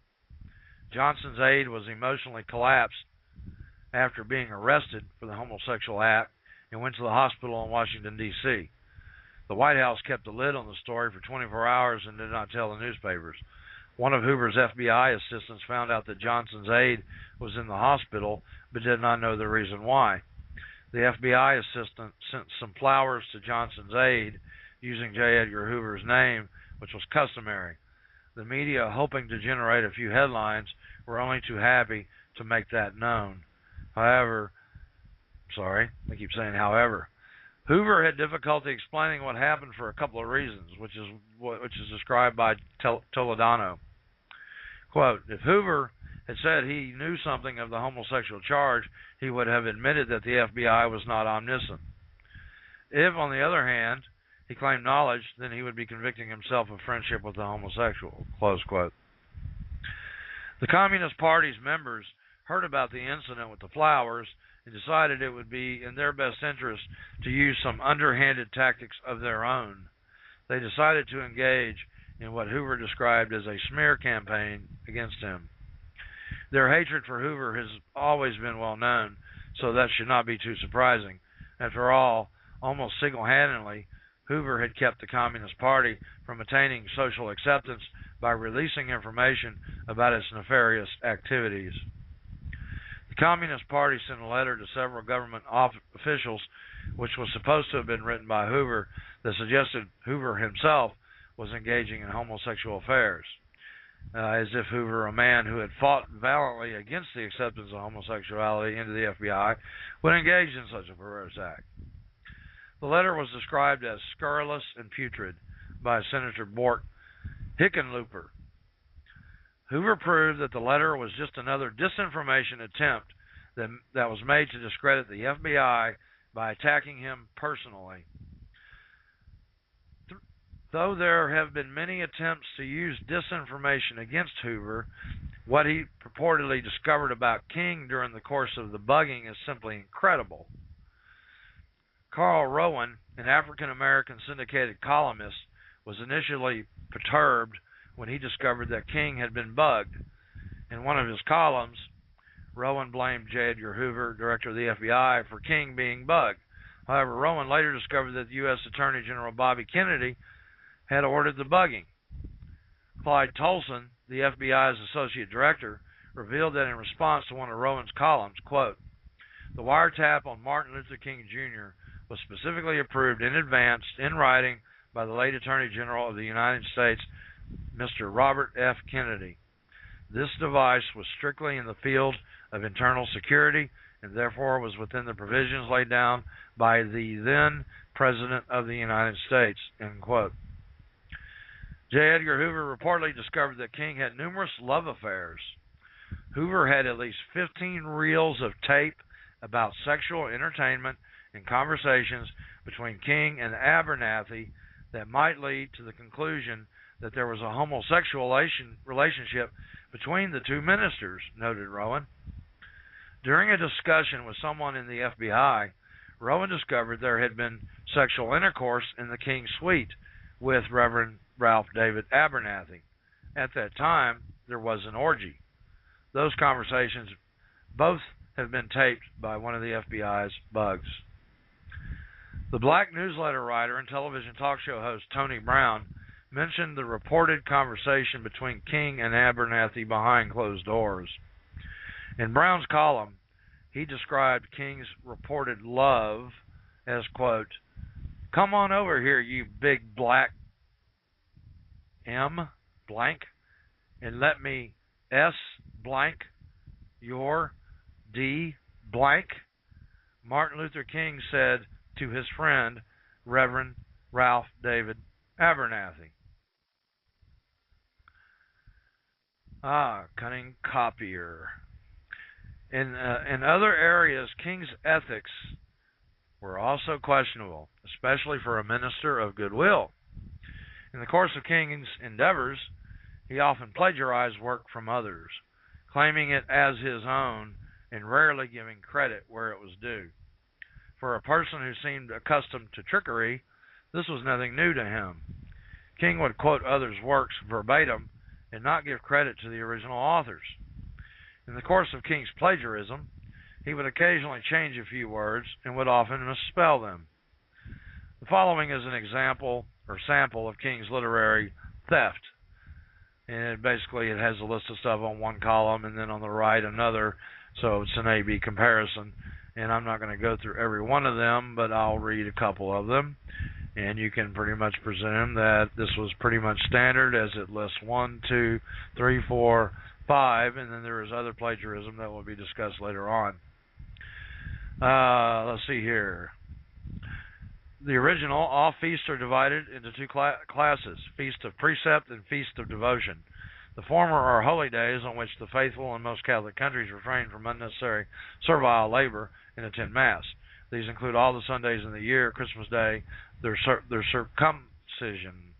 Johnson's aide was emotionally collapsed after being arrested for the homosexual act and went to the hospital in Washington, D.C. The White House kept a lid on the story for 24 hours and did not tell the newspapers. One of Hoover's FBI assistants found out that Johnson's aide was in the hospital but did not know the reason why. The FBI assistant sent some flowers to Johnson's aide using J. Edgar Hoover's name, which was customary. The media, hoping to generate a few headlines, were only too happy to make that known. However, Hoover had difficulty explaining what happened for a couple of reasons, which is described by Toledano. Quote, if Hoover had said he knew something of the homosexual charge, he would have admitted that the FBI was not omniscient. If, on the other hand, he claimed knowledge, then he would be convicting himself of friendship with the homosexual. Close quote. The Communist Party's members heard about the incident with the flowers and decided it would be in their best interest to use some underhanded tactics of their own. They decided to engage in what Hoover described as a smear campaign against him. Their hatred for Hoover has always been well known, so that should not be too surprising. After all, almost single-handedly, Hoover had kept the Communist Party from attaining social acceptance by releasing information about its nefarious activities. The Communist Party sent a letter to several government officials, which was supposed to have been written by Hoover, that suggested Hoover himself was engaging in homosexual affairs. as if Hoover, a man who had fought valiantly against the acceptance of homosexuality into the FBI, would engage in such a perverse act. The letter was described as scurrilous and putrid by Senator Bort Hickenlooper. Hoover proved that the letter was just another disinformation attempt that was made to discredit the FBI by attacking him personally. Though there have been many attempts to use disinformation against Hoover, what he purportedly discovered about King during the course of the bugging is simply incredible. Carl Rowan, an African-American syndicated columnist, was initially perturbed when he discovered that King had been bugged. In one of his columns, Rowan blamed J. Edgar Hoover, director of the FBI, for King being bugged. However, Rowan later discovered that U.S. Attorney General Bobby Kennedy had ordered the bugging. Clyde Tolson, the FBI's associate director, revealed that in response to one of Rowan's columns, quote, "The wiretap on Martin Luther King Jr. was specifically approved in advance in writing by the late Attorney General of the United States, Mr. Robert F. Kennedy. This device was strictly in the field of internal security and therefore was within the provisions laid down by the then President of the United States," end quote. J. Edgar Hoover reportedly discovered that King had numerous love affairs. Hoover had at least 15 reels of tape about sexual entertainment and conversations between King and Abernathy that might lead to the conclusion that there was a homosexual relationship between the two ministers, noted Rowan. During a discussion with someone in the FBI, Rowan discovered there had been sexual intercourse in the King suite with Reverend Ralph David Abernathy. At that time, there was an orgy. Those conversations both have been taped by one of the FBI's bugs. The black newsletter writer and television talk show host Tony Brown mentioned the reported conversation between King and Abernathy behind closed doors. In Brown's column, he described King's reported love as, quote, "Come on over here, you big black M blank, and let me S blank your D blank," Martin Luther King said to his friend, Reverend Ralph David Abernathy. Cunning copier. In other areas, King's ethics were also questionable, especially for a minister of goodwill. In the course of King's endeavors, he often plagiarized work from others, claiming it as his own and rarely giving credit where it was due. For a person who seemed accustomed to trickery, this was nothing new to him. King would quote others' works verbatim and not give credit to the original authors. In the course of King's plagiarism, he would occasionally change a few words and would often misspell them. The following is an example or sample of King's literary theft. And basically it has a list of stuff on one column and then on the right another, so it's an A-B comparison. And I'm not going to go through every one of them, but I'll read a couple of them. And you can pretty much presume that this was pretty much standard, as it lists 1, 2, 3, 4, 5, and then there is other plagiarism that will be discussed later on. Let's see here. The original, all feasts are divided into two classes, Feast of Precept and Feast of Devotion. The former are holy days on which the faithful in most Catholic countries refrain from unnecessary servile labor and attend Mass. These include all the Sundays in the year, Christmas Day, their circumcision.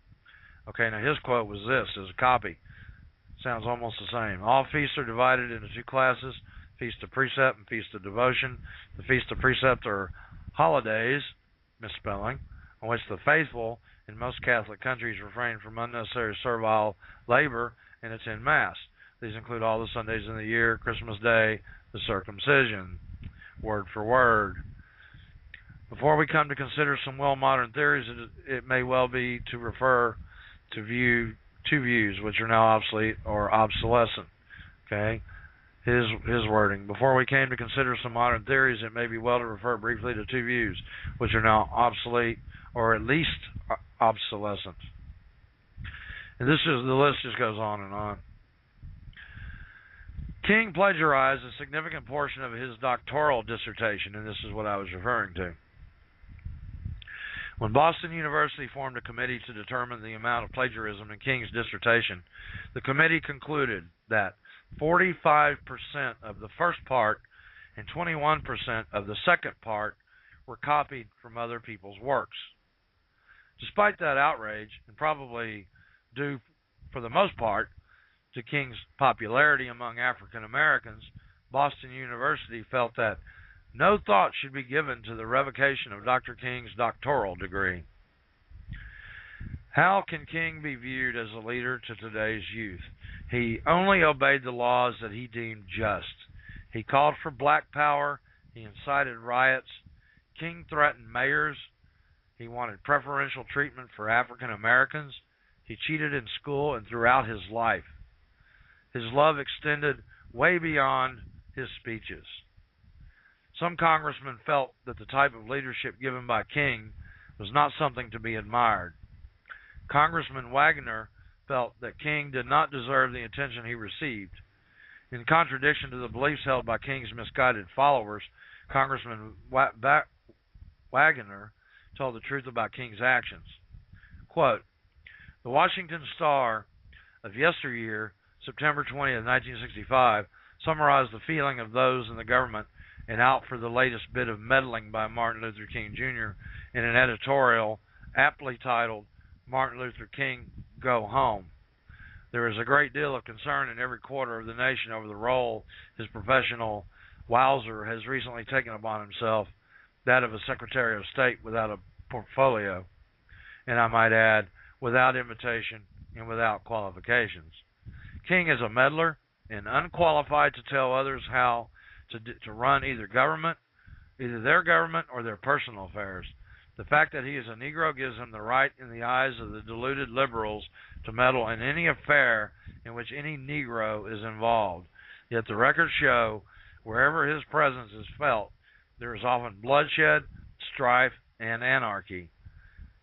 Okay, now his quote was this, as a copy. Sounds almost the same. All feasts are divided into two classes, Feast of Precept and Feast of Devotion. The Feast of Precept are holidays, misspelling, on which the faithful in most Catholic countries refrain from unnecessary servile labor and attend Mass. These include all the Sundays in the year, Christmas Day, the circumcision, word for word. Before we come to consider some well-modern theories, it may well be to refer to two views which are now obsolete or obsolescent. Okay, his wording. Before we came to consider some modern theories, it may be well to refer briefly to two views which are now obsolete or at least obsolescent. And the list just goes on and on. King plagiarized a significant portion of his doctoral dissertation, and this is what I was referring to. When Boston University formed a committee to determine the amount of plagiarism in King's dissertation, the committee concluded that 45% of the first part and 21% of the second part were copied from other people's works. Despite that outrage, and probably due for the most part to King's popularity among African Americans, Boston University felt that no thought should be given to the revocation of Dr. King's doctoral degree. How can King be viewed as a leader to today's youth? He only obeyed the laws that he deemed just. He called for black power. He incited riots. King threatened mayors. He wanted preferential treatment for African Americans. He cheated in school and throughout his life. His love extended way beyond his speeches. Some congressmen felt that the type of leadership given by King was not something to be admired. Congressman Wagner felt that King did not deserve the attention he received. In contradiction to the beliefs held by King's misguided followers, Congressman Wagner told the truth about King's actions. Quote, "The Washington Star of yesteryear, September 20th, 1965, summarized the feeling of those in the government and out for the latest bit of meddling by Martin Luther King Jr. in an editorial aptly titled, 'Martin Luther King, Go Home.' There is a great deal of concern in every quarter of the nation over the role his professional wowzer has recently taken upon himself, that of a Secretary of State without a portfolio, and I might add, without invitation and without qualifications. King is a meddler and unqualified to tell others how to run either their government or their personal affairs. The fact that he is a Negro gives him the right in the eyes of the deluded liberals to meddle in any affair in which any Negro is involved. Yet the records show wherever his presence is felt, there is often bloodshed, strife, and anarchy.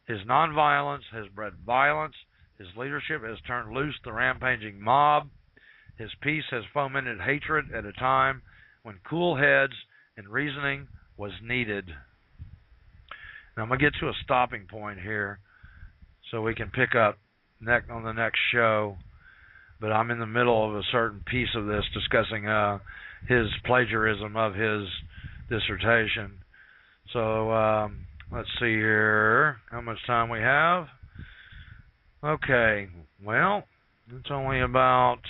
His nonviolence has bred violence. His leadership has turned loose the rampaging mob. His peace has fomented hatred at a time when cool heads and reasoning was needed." Now I'm going to get to a stopping point here so we can pick up on the next show, but I'm in the middle of a certain piece of this discussing his plagiarism of his dissertation. So let's see here how much time we have. Okay, well, it's only about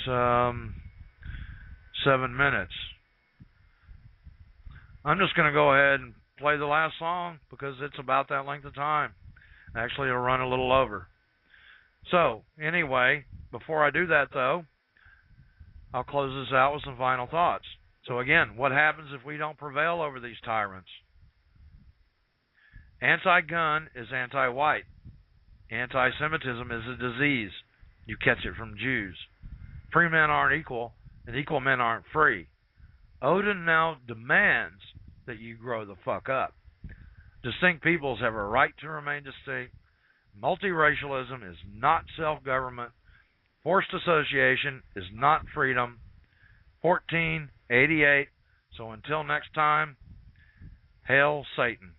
7 minutes. I'm just going to go ahead and play the last song because it's about that length of time. Actually, it'll run a little over. So, anyway, before I do that, though, I'll close this out with some final thoughts. So, again, what happens if we don't prevail over these tyrants? Anti-gun is anti-white. Anti-Semitism is a disease. You catch it from Jews. Free men aren't equal, and equal men aren't free. Odin now demands that you grow the fuck up. Distinct peoples have a right to remain distinct. Multiracialism is not self-government. Forced association is not freedom. 1488. So until next time, hail Satan.